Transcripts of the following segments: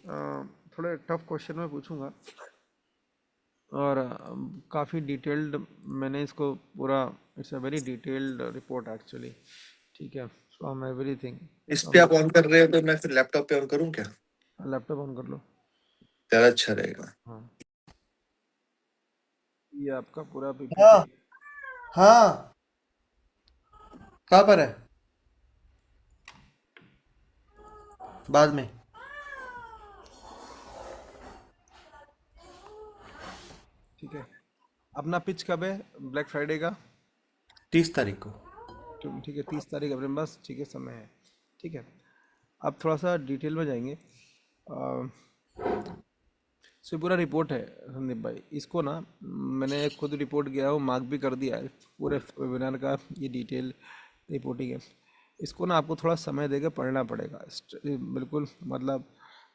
थोड़े tough question मैं पूछूंगा और काफ़ी डिटेल्ड मैंने इसको पूरा, it's a very detailed report actually. ठीक है, फ्रॉम एवरीथिंग इस पे फ्रॉम। आप ऑन कर रहे हो तो मैं फिर लैपटॉप पे ऑन करूँ क्या? लैपटॉप ऑन कर लो। ज्यादा अच्छा रहेगा। हाँ, ये आपका पूरा हाँ पीपीटी। हाँ, कहाँ पर है? बाद में। ठीक है, अपना पिच कब है ब्लैक फ्राइडे का? 30 तारीख को। ठीक है, 30 तारीख अपने पास, ठीक है, समय है। ठीक है, अब थोड़ा सा डिटेल में जाएंगे। सो पूरा रिपोर्ट है संदीप भाई, इसको ना मैंने खुद रिपोर्ट किया हूँ, मार्क भी कर दिया है पूरे वेबिनार का, ये डिटेल रिपोर्टिंग है। इसको ना आपको थोड़ा समय देकर पढ़ना पड़ेगा, बिल्कुल मतलब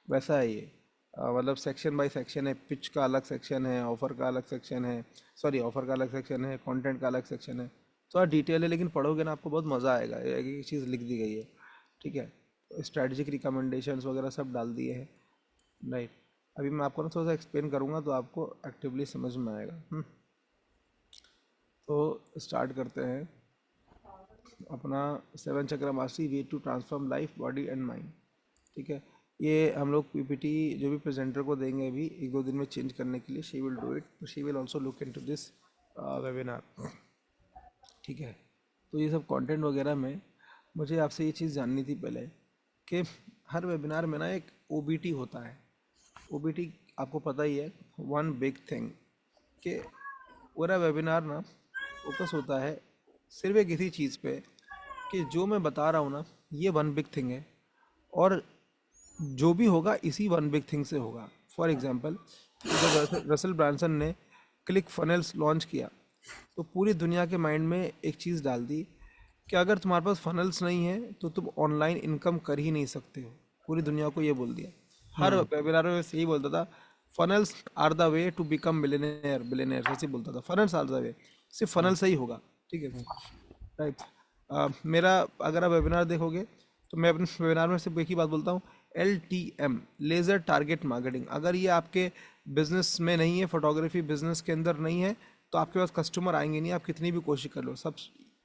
वैसा है ये। मतलब सेक्शन बाय सेक्शन है, पिच का अलग सेक्शन है, ऑफर का अलग सेक्शन है, सॉरी ऑफर का अलग सेक्शन है, कंटेंट का अलग सेक्शन है। थोड़ा डिटेल है लेकिन पढ़ोगे ना आपको बहुत मज़ा आएगा, एक एक चीज़ लिख दी गई है। ठीक है, स्ट्रैटेजिक रिकमेंडेशंस वगैरह सब डाल दिए हैं। राइट, अभी मैं आपको ना थोड़ा सा एक्सप्लेन करूँगा तो आपको एक्टिवली समझ में आएगा। तो स्टार्ट करते हैं अपना seven chakra mastery, way to transform life body and mind. ठीक है, ये हम लोग पीपीटी जो भी प्रेजेंटर को देंगे अभी एक दो दिन में चेंज करने के लिए, she will do it, she will also look into this webinar. ठीक है, तो ये सब कंटेंट वगैरह में मुझे आपसे ये चीज़ जाननी थी पहले कि हर वेबिनार में ना एक ओबीटी होता है। ओबीटी आपको पता ही है, वन बिग थिंग, कि पूरा वेबिनार ना फोकस होता है सिर्फ एक इसी चीज़ पे कि जो मैं बता रहा हूँ ना ये वन बिग थिंग है, और जो भी होगा इसी वन बिग थिंग से होगा। फॉर एग्जांपल, जब रसल ब्रांसन ने क्लिक फनल्स लॉन्च किया तो पूरी दुनिया के माइंड में एक चीज़ डाल दी कि अगर तुम्हारे पास फनल्स नहीं है तो तुम ऑनलाइन इनकम कर ही नहीं सकते हो। पूरी दुनिया को ये बोल दिया, हर वेबिनार में वैसे ही बोलता था, funnels are the way to become billionaire, billionaire ऐसे बोलता था, फनल्स आर द वे, सिर्फ फनल से ही होगा। ठीक है, राइट। मेरा अगर आप वेबिनार देखोगे तो मैं अपने वेबिनार में सिर्फ एक ही बात बोलता हूँ, LTM, लेज़र टारगेट मार्केटिंग। अगर ये आपके बिजनेस में नहीं है, फोटोग्राफी बिजनेस के अंदर नहीं है, तो आपके पास कस्टमर आएंगे नहीं, आप कितनी भी कोशिश कर लो, सब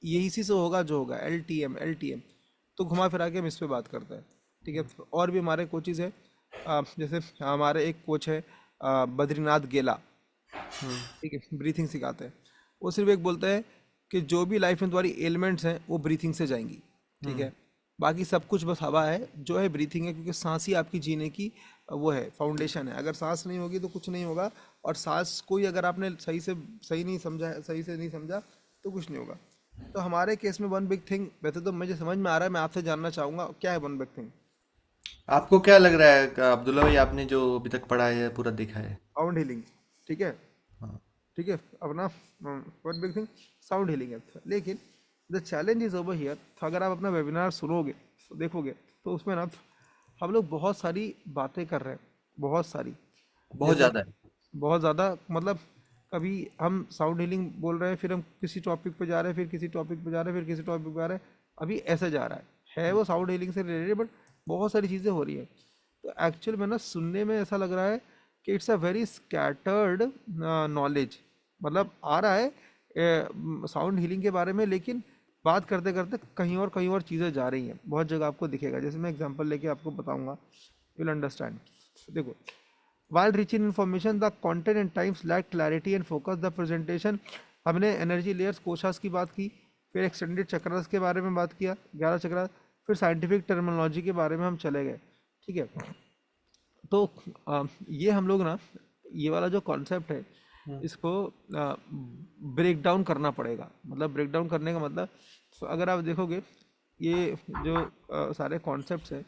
यही इसी से होगा जो होगा, LTM LTM। तो घुमा फिरा के हम इस पे बात करते हैं। ठीक है, और भी हमारे कोचेज़ है, जैसे हमारे एक कोच है बद्रीनाथ गेला। ठीक है, ब्रीथिंग सिखाते हैं। वो सिर्फ एक बोलता है कि जो भी लाइफ में तुम्हारी एलिमेंट्स हैं वो ब्रीथिंग से जाएंगी। ठीक है, बाकी सब कुछ बस हवा है, जो है ब्रीथिंग है, क्योंकि सांस ही आपकी जीने की वो है, फाउंडेशन है। अगर सांस नहीं होगी तो कुछ नहीं होगा, और सांस को ही अगर आपने सही नहीं समझा, सही से नहीं समझा तो कुछ नहीं होगा। तो हमारे केस में वन बिग थिंग, वैसे तो मुझे समझ में आ रहा है, मैं आपसे जानना चाहूँगा क्या है वन बिग थिंग। आपको क्या लग रहा है अब्दुल्ला भाई, आपने जो अभी तक पढ़ा है पूरा देखा है? Sound healing. ठीक है, हाँ। ठीक है, अपना one big thing sound healing है। लेकिन the challenge is over here, अगर आप अपना वेबिनार सुनोगे देखोगे तो उसमें ना हम लोग बहुत सारी बातें कर रहे हैं, बहुत सारी, बहुत जैसे ज़्यादा है। बहुत ज़्यादा, मतलब कभी हम साउंड हीलिंग बोल रहे हैं, फिर हम किसी टॉपिक पे जा रहे हैं, फिर किसी टॉपिक पे जा रहे हैं, फिर किसी टॉपिक पे जा रहे हैं, अभी ऐसे जा रहा है वो साउंड हीलिंग से रिलेटेड, बट बहुत सारी चीज़ें हो रही है। तो एक्चुअल में ना सुनने में ऐसा लग रहा है कि it's a very scattered knowledge, मतलब आ रहा है साउंड हीलिंग के बारे में, लेकिन बात करते करते कहीं और चीज़ें जा रही हैं, बहुत जगह आपको दिखेगा। जैसे मैं एग्जांपल लेके आपको बताऊंगा, यू विल अंडरस्टैंड। देखो, while rich in information the content and times lack clarity and focus the presentation। हमने एनर्जी लेयर्स कोशास की बात की, फिर एक्सटेंडेड चक्रास के बारे में बात किया, 11 चक्रा, फिर साइंटिफिक टर्मिनोलॉजी के बारे में हम चले गए। ठीक है, तो ये हम लोग ना ये वाला जो कॉन्सेप्ट है इसको ब्रेक डाउन करना पड़ेगा। मतलब ब्रेक डाउन करने का मतलब, तो अगर आप देखोगे ये जो सारे कॉन्सेप्ट्स हैं,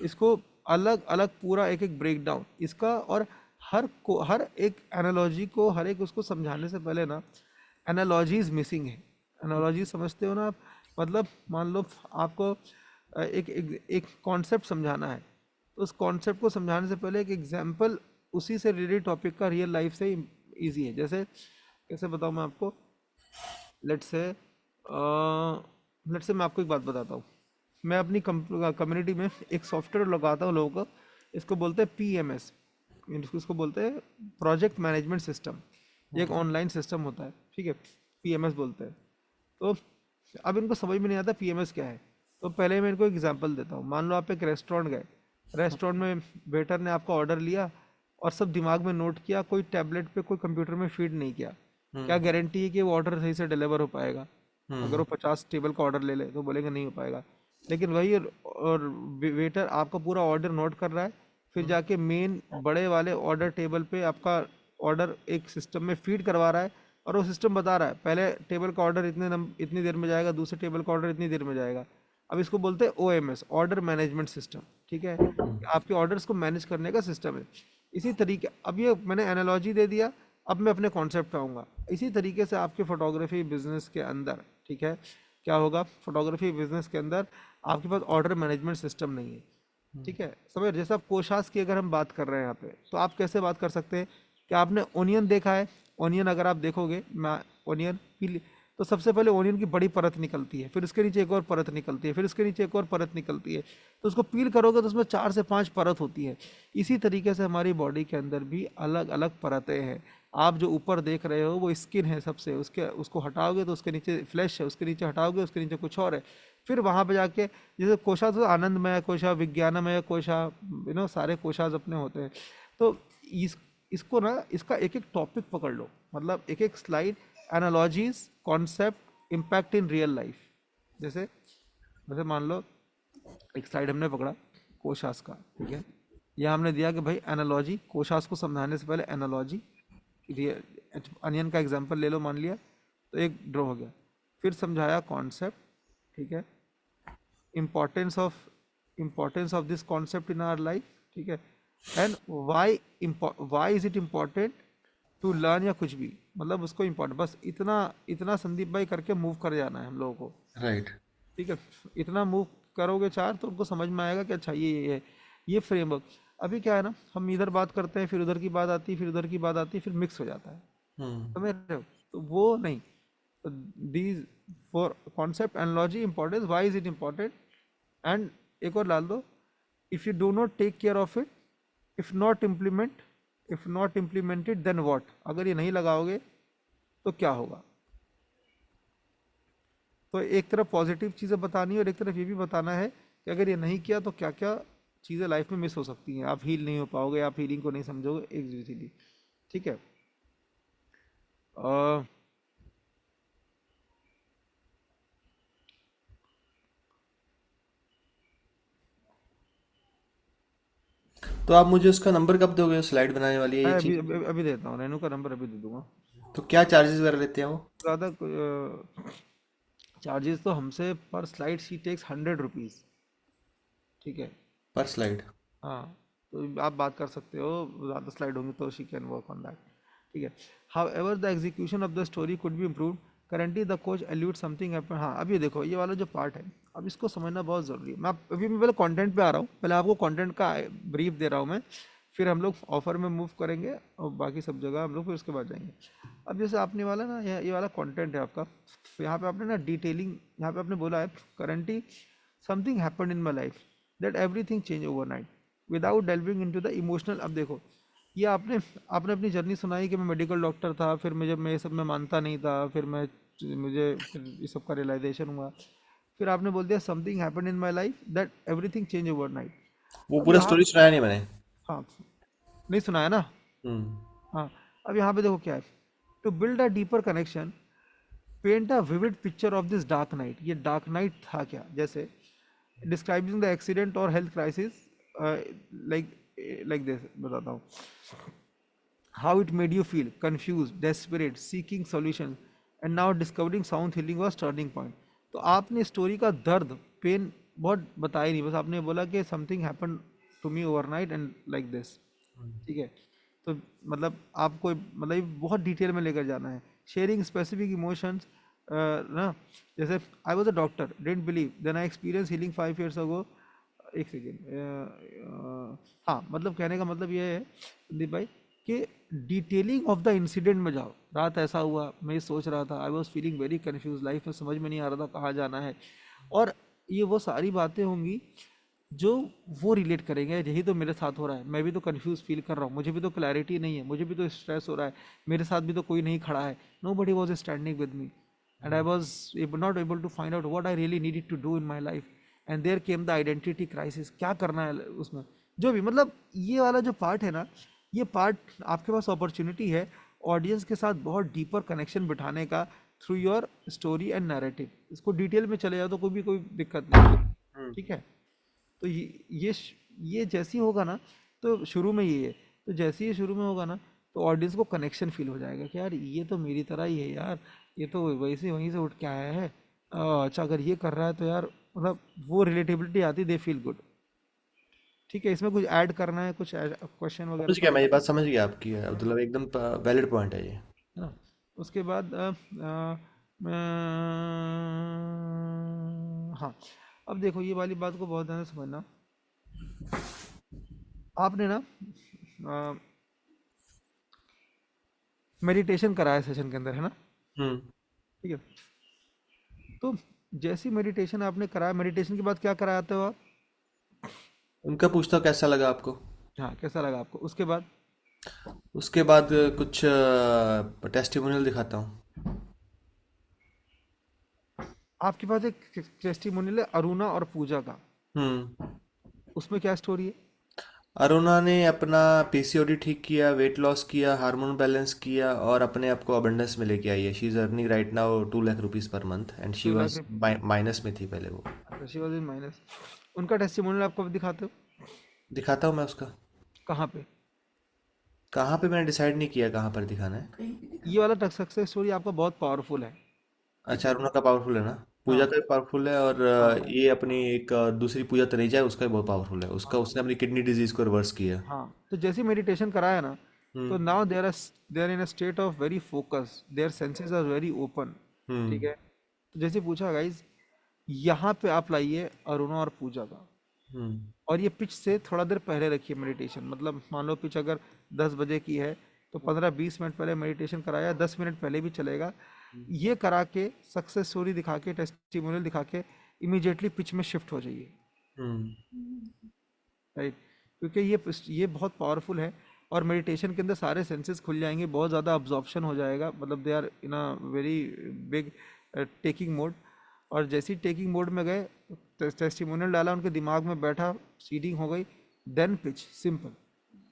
इसको अलग अलग पूरा एक एक ब्रेक डाउन इसका, और हर एक एनालॉजी को, हर एक उसको समझाने से पहले ना एनालॉजीज मिसिंग है। एनालॉजी समझते हो ना आप? मतलब मान लो आपको एक कॉन्सेप्ट समझाना है, तो उस कॉन्सेप्ट को समझाने से पहले एक एग्जाम्पल उसी से रिलेटेड टॉपिक का रियल लाइफ से इजी है। जैसे कैसे बताऊँ मैं आपको, लेट्स से मैं आपको एक बात बताता हूँ। मैं अपनी कम्युनिटी में एक सॉफ्टवेयर लगाता हूँ लोगों को इसको बोलते हैं PMS, इसको बोलते हैं प्रोजेक्ट मैनेजमेंट सिस्टम। ये एक ऑनलाइन सिस्टम होता है, ठीक है, PMS बोलते हैं। तो अब इनको समझ में नहीं आता PMS क्या है, तो पहले मैं इनको एग्जांपल देता हूँ। मान लो आप एक रेस्टोरेंट गए, रेस्टोरेंट में वेटर ने आपका ऑर्डर लिया और सब दिमाग में नोट किया, कोई टैबलेट पे कोई कंप्यूटर में फीड नहीं किया, क्या गारंटी है कि वो ऑर्डर सही से डिलीवर हो पाएगा? अगर वो 50 टेबल का ऑर्डर ले ले तो बोलेंगे नहीं हो पाएगा। लेकिन वही और वेटर आपका पूरा ऑर्डर नोट कर रहा है, फिर जाके मेन बड़े वाले ऑर्डर टेबल पे आपका ऑर्डर एक सिस्टम में फीड करवा रहा है, और वो सिस्टम बता रहा है पहले टेबल का ऑर्डर इतनी देर में जाएगा, दूसरे टेबल का ऑर्डर इतनी देर में जाएगा। अब इसको बोलते हैं OMS, ऑर्डर मैनेजमेंट सिस्टम, ठीक है, आपके ऑर्डर्स को मैनेज करने का सिस्टम है। इसी तरीके, अब ये मैंने एनालॉजी दे दिया, अब मैं अपने कॉन्सेप्ट पे आऊँगा। इसी तरीके से आपके फोटोग्राफी बिजनेस के अंदर, ठीक है, क्या होगा, फोटोग्राफी बिजनेस के अंदर आपके पास ऑर्डर मैनेजमेंट सिस्टम नहीं है, ठीक है। समझ, जैसे आप कोशास की अगर हम बात कर रहे हैं यहाँ पे, तो आप कैसे बात कर सकते हैं कि आपने ओनियन देखा है? ओनियन अगर आप देखोगे, मैं ओनियन पीली, तो सबसे पहले ओनियन की बड़ी परत निकलती है, फिर उसके नीचे एक और परत निकलती है, फिर उसके नीचे एक और परत निकलती है, तो उसको पील करोगे तो उसमें 4 से 5 परत होती है। इसी तरीके से हमारी बॉडी के अंदर भी अलग अलग परतें हैं। आप जो ऊपर देख रहे हो वो स्किन है सबसे, उसको हटाओगे तो उसके नीचे फ्लैश है, उसके नीचे हटाओगे उसके नीचे कुछ और है। फिर वहाँ पे जाके, जैसे कोशा तो आनंदमय कोशा, विज्ञानमय कोशा, सारे कोशाज अपने होते हैं। तो इसको ना, इसका एक एक टॉपिक पकड़ लो, मतलब एक एक slide, analogies, concept, impact in real life. जैसे जैसे मान लो एक स्लाइड हमने पकड़ा कोशास का, ठीक है, यह हमने दिया कि भाई एनालॉजी, कोशास को समझाने से पहले एनालॉजी, अनियन का एग्जांपल ले लो मान लिया, तो एक ड्रॉ हो गया। फिर समझाया कॉन्सेप्ट, ठीक है, importance of this concept in our life, ठीक है, and why is it important to learn, या कुछ भी, मतलब उसको इम्पोर्टेंट, बस इतना इतना संदीप भाई करके मूव कर जाना है हम लोगों को, राइट। ठीक है। इतना मूव करोगे चार, तो उनको समझ में आएगा कि अच्छा ये है, ये फ्रेमवर्क। अभी क्या है ना, हम इधर बात करते हैं, फिर उधर की बात आती है, फिर उधर की बात आती है, फिर मिक्स हो जाता है, समझ रहे हो? तो वो नहीं, these four concept analogy importance, why is it important, and एक और डाल दो, if you do not take care of it, if not implemented then what, अगर ये नहीं लगाओगे तो क्या होगा। तो एक तरफ पॉजिटिव चीज़ें बतानी है और एक तरफ ये भी बताना है कि अगर ये नहीं किया तो क्या क्या चीज़ें लाइफ में मिस हो सकती हैं, आप हील नहीं हो पाओगे, आप हीलिंग को नहीं समझोगे एक इजीली, ठीक है। अ, तो आप मुझे उसका नंबर कब दोगे, स्लाइड बनाने वाली है मैं ये अभी चीज़? अभी अभी देता हूँ, रेनू का नंबर अभी दे दूंगा। तो क्या चार्जेस वगैरह लेते हैं वो? ज़्यादा चार्जेस तो हमसे पर स्लाइड शी टेक्स 100 रुपीज़, ठीक है। पर स्लाइड? हाँ, तो आप बात कर सकते हो, ज़्यादा स्लाइड होंगी तो she can work on that, ठीक है। However the execution of the story could be improve, currently the coach allude something happen. हाँ, अब ये देखो, ये वाला जो पार्ट है, अब इसको समझना बहुत ज़रूरी है। मैं पहले कंटेंट पे आ रहा हूँ, पहले आपको कंटेंट का ब्रीफ दे रहा हूँ मैं, फिर हम लोग ऑफर में मूव करेंगे और बाकी सब जगह हम लोग फिर उसके बाद जाएंगे। अब जैसे आपने वाला ना, ये वाला कंटेंट है आपका, तो यहाँ पे आपने ना डिटेलिंग, यहाँ पे आपने बोला है currently something happened in my life that everything change overnight without delving into the emotional. अब देखो, ये आपने आपने अपनी जर्नी सुनाई कि मैं मेडिकल डॉक्टर था, फिर मैं ये सब में मानता नहीं था, फिर ये सब का रियलाइजेशन हुआ, फिर आपने बोल दिया something happened in my life that everything change overnight. वो अब पूरा यहाँ, स्टोरी सुनाया नहीं मैंने। हाँ, नहीं सुनाया ना, हम्म। हाँ। अब यहाँ पे देखो क्या है, to build a deeper connection, paint a vivid picture of this dark night. ये डार्क नाइट था क्या, जैसे डिस्क्राइबिंग द एक्सीडेंट और health crisis, like like this, बताता हूँ। How it made you feel confuse, desperate, seeking solution, and now discovering sound healing was turning point. तो आपने story का दर्द, पेन बहुत बताया नहीं, बस आपने बोला कि something happen to me overnight and like this, ठीक है। तो मतलब आपको, मतलब ये बहुत डिटेल में लेकर जाना है, शेयरिंग स्पेसिफिक इमोशंस ना, जैसे I was a doctor, didn't believe, then I experience healing 5 years ago। एक सेकेंड, हाँ, मतलब कहने का मतलब ये है संदीप भाई कि डिटेलिंग ऑफ द इंसिडेंट में जाओ, रात ऐसा हुआ, मैं ये सोच रहा था, I was feeling very confuse, life में समझ में नहीं आ रहा था कहाँ जाना है, और ये वो सारी बातें होंगी जो वो रिलेट करेंगे, यही तो मेरे साथ हो रहा है, मैं भी तो कंफ्यूज फील कर रहा हूँ, मुझे भी तो क्लैरिटी नहीं है, मुझे भी तो स्ट्रेस हो रहा है, मेरे साथ भी तो कोई नहीं खड़ा है, nobody was standing with me and I was not able to find out what I really needed to do in my life and there came the identity crisis, क्या करना है उसमें, जो भी मतलब ये वाला जो पार्ट है ना, ये पार्ट आपके पास अपॉर्चुनिटी है ऑडियंस के साथ बहुत डीपर कनेक्शन बिठाने का through your story and narrative. इसको डिटेल में चले जाओ तो कोई दिक्कत नहीं है, हम्म। ठीक है। तो ये जैसे ही होगा ना, तो शुरू में ये है, तो जैसे ही शुरू में होगा ना, तो ऑडियंस को कनेक्शन फील हो जाएगा कि यार ये तो मेरी तरह ही है यार, ये तो वैसे वहीं से उठ के आया है, अच्छा अगर ये कर रहा है तो यार मतलब वो रिलेटेबिलिटी आती, दे फील गुड। ठीक है, इसमें कुछ ऐड करना है, कुछ क्वेश्चन वगैरह समझ तो गया, मैं आप, ये बात समझ गया आपकी, है मतलब एकदम वैलिड पॉइंट है ये। है ना। उसके बाद हाँ, अब देखो ये वाली बात को बहुत ध्यान से समझना। आपने ना मेडिटेशन कराया सेशन के अंदर, है ना, हम्म। ठीक है। तो जैसी मेडिटेशन आपने कराया, मेडिटेशन के बाद क्या कराते हो आप? उनका पूछता हूँ कैसा लगा आपको। हाँ, कैसा लगा आपको? उसके बाद उसके बाद कुछ टेस्टिमोनियल दिखाता हूँ। आपके पास एक टेस्टिमोनियल है अरुणा और पूजा का, हम्म। उसमें क्या स्टोरी है? अरुणा ने अपना पीसीओडी ठीक किया, वेट लॉस किया, हार्मोन बैलेंस किया और अपने आप को अबंडेंस में लेके आई है। She is earning right now 2 lakh rupees per month and she 2 lakh was minus में थी पहले वो। अच्छा, शी वॉज इन माइनस। उनका टेस्टिमोनियल आपको दिखाते हो दिखाता हूँ मैं उसका। कहाँ पे? कहाँ पे मैंने डिसाइड नहीं किया कहाँ पर दिखाना है। ये वाला सक्सेस स्टोरी आपका बहुत पावरफुल है। अच्छा, अरुणा का पावरफुल है ना। पूजा हाँ का भी पावरफुल है और हाँ ये अपनी एक दूसरी पूजा तनेजा है, उसका भी बहुत पावरफुल है। उसका हाँ उसने अपनी किडनी डिजीज को रिवर्स किया। हाँ, तो जैसे मेडिटेशन कराया ना, तो हम्म। Now they're in a state of very focus, their senses are very open. ठीक हम्म। है, तो जैसे पूछा गाइज, यहाँ पे आप लाइए अरुणा और पूजा का, हम्म। और ये पिच से थोड़ा देर पहले रखिए मेडिटेशन, मतलब मान लो पिच अगर 10 बजे की है, तो 15-20 मिनट पहले मेडिटेशन कराया, 10 मिनट पहले भी चलेगा। ये करा के सक्सेस स्टोरी दिखा के, टेस्टिमोनियल दिखा के, इमीडिएटली पिच में शिफ्ट हो जाइए, हम्म। राइट। क्योंकि ये बहुत पावरफुल है, और मेडिटेशन के अंदर सारे सेंसेस खुल जाएंगे, बहुत ज़्यादा अब्जॉर्प्शन हो जाएगा, मतलब they are in a very big taking mode. और जैसे ही टेकिंग मोड में गए, टेस्टिमोनियल डाला, उनके दिमाग में बैठा, सीडिंग हो गई, देन पिच सिंपल,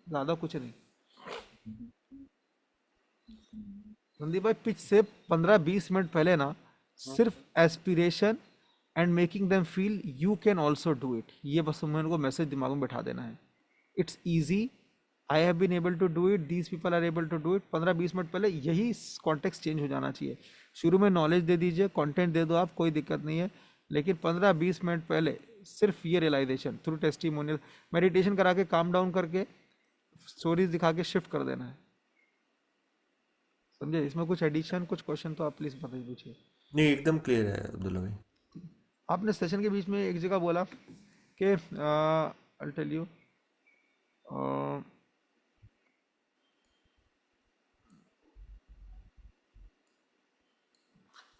ज़्यादा कुछ नहीं। संदीप भाई, पिच से 15-20 मिनट पहले ना, सिर्फ aspiration and making them feel you can also do it, ये बस तुम्हें उनको मैसेज दिमाग में बैठा देना है। It's easy, I have been able to do it, these people are able to do it. 15-20 minute पहले यही कॉन्टेक्स्ट चेंज हो जाना चाहिए। शुरू में नॉलेज दे दीजिए, कंटेंट दे दो आप, कोई दिक्कत नहीं है, लेकिन 15-20 मिनट पहले सिर्फ ये रियलाइजेशन थ्रू टेस्टिमोनियल, मेडिटेशन करा के काम डाउन करके स्टोरीज दिखा के शिफ्ट कर देना है। समझे? इसमें कुछ एडिशन, कुछ क्वेश्चन तो आप प्लीज बताइए, पूछिए। नहीं, एकदम क्लियर है अब्दुल्ला भाई। आपने सेशन के बीच में एक जगह बोला कि आई टेल यू,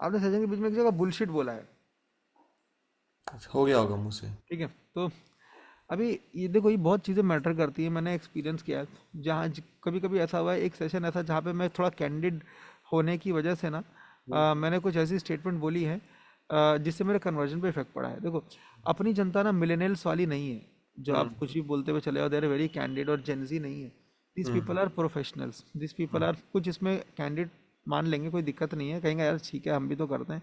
आपने सेशन के बीच में एक जगह बुलशिट बोला है, अच्छा, हो गया होगा मुझ से। ठीक है। तो अभी ये देखो, ये बहुत चीज़ें मैटर करती है, मैंने एक्सपीरियंस किया है। जहाँ कभी कभी ऐसा हुआ है, एक सेशन ऐसा जहाँ पे मैं थोड़ा कैंडिड होने की वजह से ना, मैंने कुछ ऐसी स्टेटमेंट बोली है जिससे मेरे कन्वर्जन पे इफेक्ट पड़ा है। देखो, अपनी जनता ना मिलेनियल्स वाली नहीं है, जो आप हम्म। कुछ भी बोलते हुए चले आओ, देर वेरी कैंडिड, और जेंजी नहीं है। This hmm. People are professionals, this people are, कुछ इसमें कैंडिड मान लेंगे, कोई दिक्कत नहीं है, कहेंगे यार ठीक है हम भी तो करते हैं,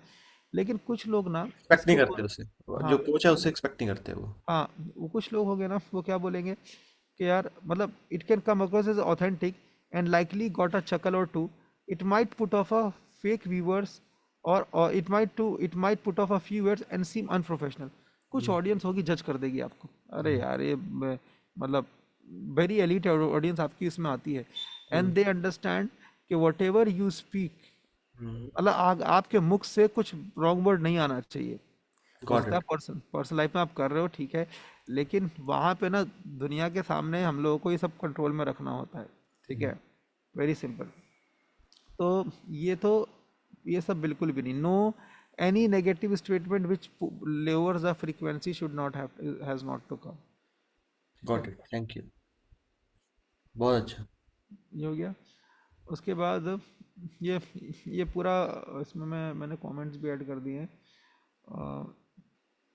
लेकिन कुछ लोग ना एक्सपेक्ट नहीं इसको करते उसे। जो हाँ कोच है उससे एक्सपेक्ट नहीं करते वो। हाँ, वो कुछ लोग हो गए ना, वो क्या बोलेंगे कि यार मतलब it can come across as authentic and likely got a chuckle or two, it might put off a fake viewers, or it might put off a few viewers and seem unprofessional. कुछ हम्म। Audience होगी जज कर देगी आपको, अरे यार ये मतलब वेरी एलिट ऑडियंस आपकी इसमें आती है, एंड हम्म। दे अंडरस्टैंड कि वट एवर यू स्पीक, हम्म। मतलब आपके मुख से कुछ रॉन्ग वर्ड नहीं आना चाहिए। हो गॉट सकता है इट। पर्सनल लाइफ में आप कर रहे हो, ठीक है, लेकिन वहाँ पे ना दुनिया के सामने हम लोगों को ये सब कंट्रोल में रखना होता है, ठीक है, वेरी सिंपल। तो ये सब बिल्कुल भी नहीं, no any negative statement which lowers the frequency should not have has not to come. Got it, thank you, बहुत अच्छा। ये हो गया। उसके बाद ये ये पूरा इसमें मैंने कमेंट्स भी ऐड कर दिए हैं।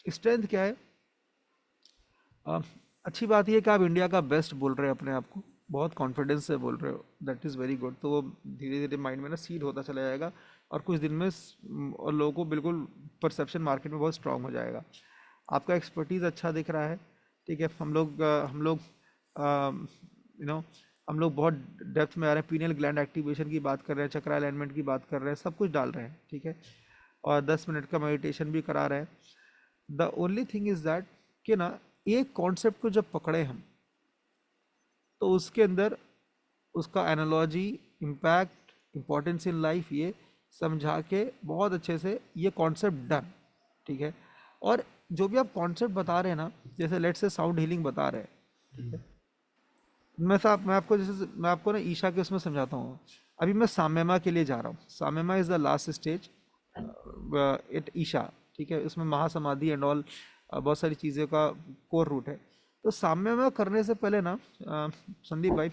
स्ट्रेंथ क्या है? अ, अच्छी बात ये है कि आप इंडिया का बेस्ट बोल रहे हैं अपने आप को, बहुत कॉन्फिडेंस से बोल रहे हो, दैट इज़ वेरी गुड। तो वो धीरे धीरे माइंड में ना सीड होता चला जाएगा और कुछ दिन में और लोगों को बिल्कुल परसेप्शन मार्केट में बहुत स्ट्रांग हो जाएगा। आपका एक्सपर्टीज़ अच्छा दिख रहा है, ठीक है। हम लोग बहुत डेप्थ में आ रहे हैं, पीनियल ग्लैंड एक्टिवेशन की बात कर रहे हैं, चक्रा अलाइनमेंट की बात कर रहे हैं, सब कुछ डाल रहे हैं, ठीक है। और 10 मिनट का मेडिटेशन भी करा रहे हैं। The only thing is that कि ना एक कॉन्सेप्ट को जब पकड़े हम, तो उसके अंदर उसका analogy, impact, importance in life ये समझा के बहुत अच्छे से ये कॉन्सेप्ट डन, ठीक है। और जो भी आप कॉन्सेप्ट बता रहे हैं ना, जैसे लेट से साउंड हीलिंग बता रहे हैं, ठीक है। मैं आपको ना ईशा के उसमें समझाता हूँ। अभी मैं साम्यमा के लिए जा रहा हूँ। Samyama is the last stage it ईशा, ठीक है। उसमें महासमाधि एंड ऑल बहुत सारी चीज़ों का कोर रूट है। तो साम्यमा करने से पहले ना संदीप भाई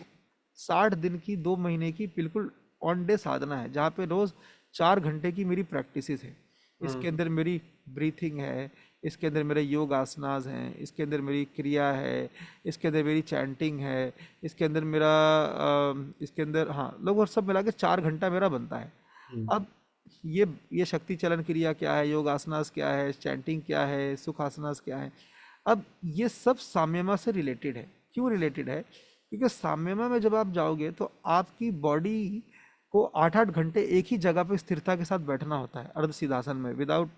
60 दिन की 2 महीने की बिल्कुल ऑन डे साधना है, जहाँ पे रोज़ 4 घंटे की मेरी प्रैक्टिस है। इसके अंदर मेरी ब्रीथिंग है, इसके अंदर मेरे योग आसनास हैं, इसके अंदर मेरी क्रिया है, इसके अंदर मेरी चैंटिंग है, इसके अंदर मेरा इसके अंदर हाँ लगभग सब मिला के 4 घंटा मेरा बनता है। अब ये शक्ति चलन क्रिया क्या है, योग आसनास क्या है, चैंटिंग क्या है, सुख आसनास क्या है, अब ये सब साम्यमा से रिलेटेड है। क्यों रिलेटेड है? क्योंकि साम्यमा में जब आप जाओगे तो आपकी बॉडी को 8-8 घंटे एक ही जगह पे स्थिरता के साथ बैठना होता है अर्ध सिद्धासन में, without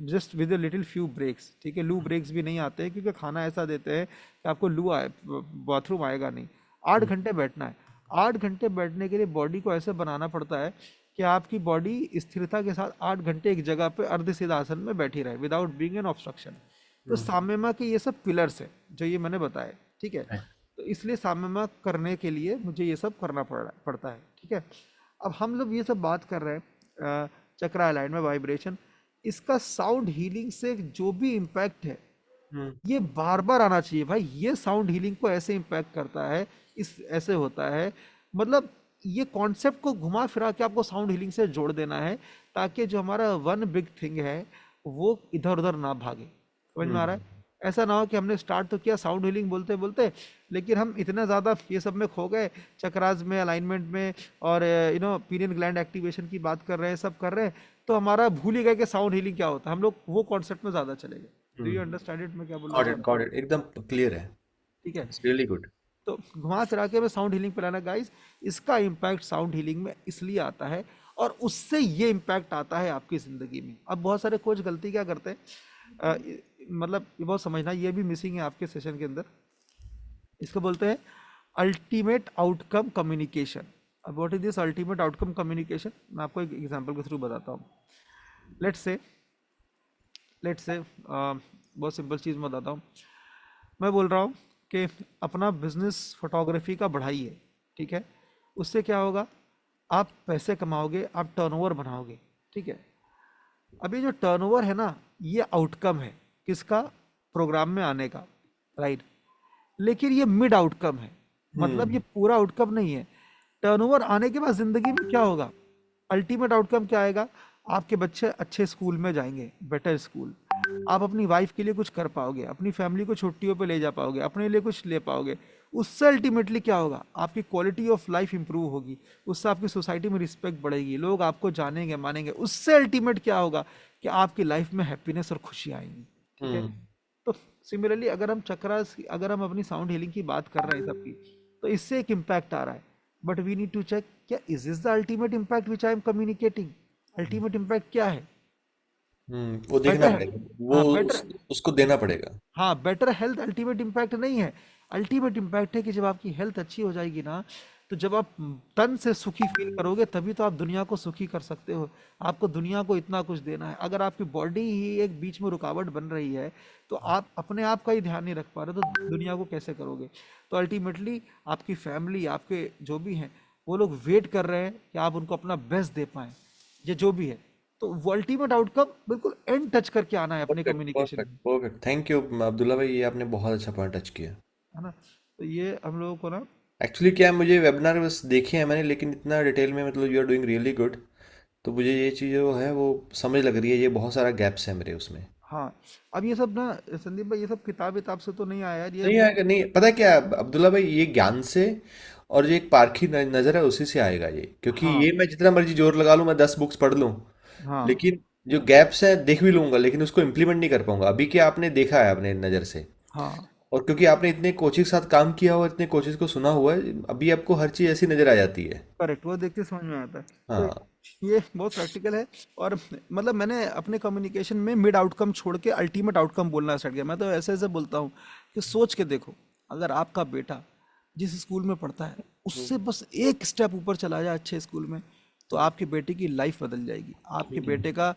just with little few breaks, ठीक है। लू ब्रेक्स भी नहीं आते हैं क्योंकि खाना ऐसा देते हैं कि आपको लू आए, बाथरूम आएगा नहीं। 8 घंटे बैठना है। 8 घंटे बैठने के लिए बॉडी को ऐसे बनाना पड़ता है कि आपकी बॉडी स्थिरता के साथ 8 घंटे एक जगह पे अर्ध सिद्धासन में बैठी रहे विदाउट बीइंग एन ऑब्स्ट्रक्शन। तो साम्यमा के ये सब पिलर्स है जो ये मैंने बताए, ठीक है। तो इसलिए साम्यमा करने के लिए मुझे ये सब करना पड़ता है, ठीक है। अब हम लोग ये सब बात कर रहे हैं चक्रा अलाइनमेंट, वाइब्रेशन, इसका साउंड हीलिंग से जो भी इम्पैक्ट है ये बार बार आना चाहिए भाई। ये साउंड हीलिंग को ऐसे इम्पैक्ट करता है, इस ऐसे होता है, मतलब ये कॉन्सेप्ट को घुमा फिरा के आपको साउंड हीलिंग से जोड़ देना है, ताकि जो हमारा वन बिग थिंग है वो इधर उधर ना भागे। समझ में आ रहा है? ऐसा ना हो कि हमने स्टार्ट तो किया साउंड हीलिंग बोलते बोलते, लेकिन हम इतना ज़्यादा ये सब में खो गए, चक्रास में, अलाइनमेंट में, और पीनियल ग्लैंड एक्टिवेशन की बात कर रहे हैं, सब कर रहे हैं, तो हमारा भूल ही गए कि साउंड हीलिंग क्या होता है। हम लोग वो कॉन्सेप्ट में ज़्यादा चले गए। Do you understand it? मैं क्या बोल रहा हूँ? गॉट इट, एकदम क्लियर है, ठीक है। It's really good. तो घुमा फिरा के मैं साउंड हीलिंग पे लाना गाइस, इसका इम्पैक्ट साउंड हीलिंग में इसलिए आता है, और उससे ये इम्पैक्ट आता है आपकी ज़िंदगी में। अब बहुत सारे कोच गलती क्या करते हैं, मतलब ये बहुत समझना, ये भी मिसिंग है आपके सेशन के अंदर। इसको बोलते हैं अल्टीमेट आउटकम कम्युनिकेशन। अब what is this ultimate outcome communication? मैं आपको एक एग्जांपल के थ्रू बताता हूँ। लेट्स से बहुत सिंपल चीज़ मैं बताता हूँ। मैं बोल रहा हूँ कि अपना बिजनेस फोटोग्राफी का बढ़ाइए, ठीक है। उससे क्या होगा? आप पैसे कमाओगे, आप टर्नओवर बनाओगे, ठीक है। अभी जो टर्नओवर है ना, ये आउटकम है किसका? प्रोग्राम में आने का, राइट। लेकिन ये मिड आउटकम है, मतलब ये पूरा आउटकम नहीं है। टर्नओवर आने के बाद जिंदगी में क्या होगा? अल्टीमेट आउटकम क्या आएगा? आपके बच्चे अच्छे स्कूल में जाएंगे, बेटर स्कूल। आप अपनी वाइफ के लिए कुछ कर पाओगे, अपनी फैमिली को छुट्टियों पे ले जा पाओगे, अपने लिए कुछ ले पाओगे। उससे अल्टीमेटली क्या होगा? आपकी क्वालिटी ऑफ लाइफ इंप्रूव होगी, उससे आपकी सोसाइटी में रिस्पेक्ट बढ़ेगी, लोग आपको जानेंगे, मानेंगे। उससे अल्टीमेट क्या होगा कि आपकी लाइफ में हैप्पीनेस और खुशी आएंगी, ठीक है। तो सिमिलरली अगर हम अपनी साउंड हीलिंग की बात कर रहे हैं सबकी, तो इससे एक इम्पैक्ट आ रहा है, but we need to check क्या is this the ultimate impact which I am communicating. Ultimate impact क्या है? वो देखना बेटर, पड़ेगा, वो हाँ बेटर, उसको देना पड़ेगा। हाँ बेटर हेल्थ अल्टीमेट इम्पैक्ट नहीं है। अल्टीमेट इम्पैक्ट है कि जब आपकी हेल्थ अच्छी हो जाएगी ना, तो जब आप तन से सुखी फील करोगे, तभी तो आप दुनिया को सुखी कर सकते हो। आपको दुनिया को इतना कुछ देना है। अगर आपकी बॉडी ही एक बीच में रुकावट बन रही है, तो आप अपने आप का ही ध्यान नहीं रख पा रहे, तो दुनिया को कैसे करोगे? तो अल्टीमेटली आपकी फैमिली, आपके जो भी हैं, वो लोग वेट कर रहे हैं कि आप उनको अपना बेस्ट दे पाएं, ये जो भी है, तो वो अल्टीमेट आउटकम बिल्कुल एंड टच करके आना है अपने परफेक्ट कम्युनिकेशन परफेक्ट में, परफेक्ट, थैंक यू अब्दुल्ला भाई, ये आपने बहुत अच्छा पॉइंट टच किया। है ना। तो ये हम लोगों को ना, एक्चुअली क्या है, मुझे वेबिनार बस देखे हैं मैंने, लेकिन इतना डिटेल में मतलब you are doing really good. तो मुझे ये चीज़ जो है वो समझ लग रही है, ये बहुत सारा गैप्स है मेरे उसमें। हाँ, अब ये सब ना संदीप भाई, ये सब किताब विताब से तो नहीं आया यार, ये नहीं बुक। आएगा, नहीं पता क्या है, अब्दुल्ला भाई, ये ज्ञान से और जो एक पारखी नज़र है उसी से आएगा ये, क्योंकि हाँ ये मैं जितना मर्जी जोर लगा लूँ, मैं 10 बुक्स पढ़ लूँ, हाँ लेकिन जो गैप्स हैं देख भी लूंगा, लेकिन उसको इम्प्लीमेंट नहीं कर पाऊंगा। अभी क्या आपने देखा है अपने नज़र से, हाँ, और क्योंकि आपने इतने कोचेस के साथ काम किया हुआ, इतने कोचेस को सुना हुआ है, अभी आपको हर चीज़ ऐसी नज़र आ जाती है। करेक्ट, वो देख के समझ में आता है। तो हाँ। ये बहुत प्रैक्टिकल है। और मतलब मैंने अपने कम्युनिकेशन में मिड आउटकम छोड़ के अल्टीमेट आउटकम बोलना स्टार्ट किया। मैं तो ऐसे ऐसे बोलता हूँ कि सोच के देखो, अगर आपका बेटा जिस स्कूल में पढ़ता है उससे बस एक स्टेप ऊपर चला जाए अच्छे स्कूल में, तो आपके बेटे की लाइफ बदल जाएगी, आपके बेटे का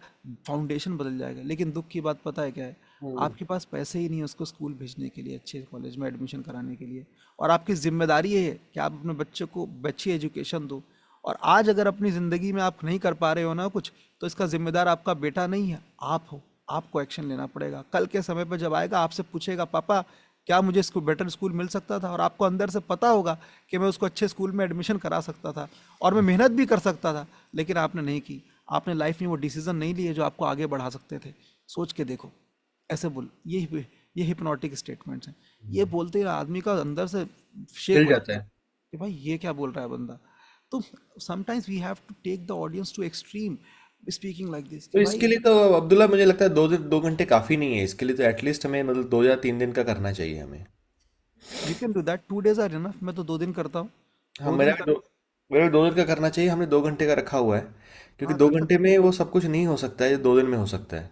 फाउंडेशन बदल जाएगा। लेकिन दुख की बात पता है क्या है, आपके पास पैसे ही नहीं है उसको स्कूल भेजने के लिए, अच्छे कॉलेज में एडमिशन कराने के लिए। और आपकी जिम्मेदारी ये है कि आप अपने बच्चे को अच्छी एजुकेशन दो। और आज अगर अपनी ज़िंदगी में आप नहीं कर पा रहे हो ना कुछ, तो इसका जिम्मेदार आपका बेटा नहीं है, आप हो। आपको एक्शन लेना पड़ेगा। कल के समय पर जब आएगा आपसे पूछेगा, पापा क्या मुझे इसको बेटर स्कूल मिल सकता था, और आपको अंदर से पता होगा कि मैं उसको अच्छे स्कूल में एडमिशन करा सकता था और मैं मेहनत भी कर सकता था, लेकिन आपने नहीं की। आपने लाइफ में वो डिसीजन नहीं लिए जो आपको आगे बढ़ा सकते थे। सोच के देखो, ऐसे बोल, ये हिप्नोटिक स्टेटमेंट्स हैं। ये बोलते ही आदमी का अंदर से शेक हिल हो जाता जाता है है। कि भाई ये क्या बोल रहा है बंदा। तो sometimes we have to take the audience to extreme speaking like this तो कि इसके भाई लिए तो अब्दुल्ला मुझे लगता है 2 घंटे काफ़ी नहीं है, इसके लिए तो एटलीस्ट हमें मतलब 2 या 3 दिन का करना चाहिए हमें। You can do that, 2 days are enough. मैं तो 2 दिन करता हूँ। हाँ, दो दिन कर मेरे भी 2 दिन का करना चाहिए, हमने 2 घंटे का रखा हुआ है, क्योंकि हाँ, दो कर घंटे सकते में हैं। वो सब कुछ नहीं हो सकता है जो 2 दिन में हो सकता है।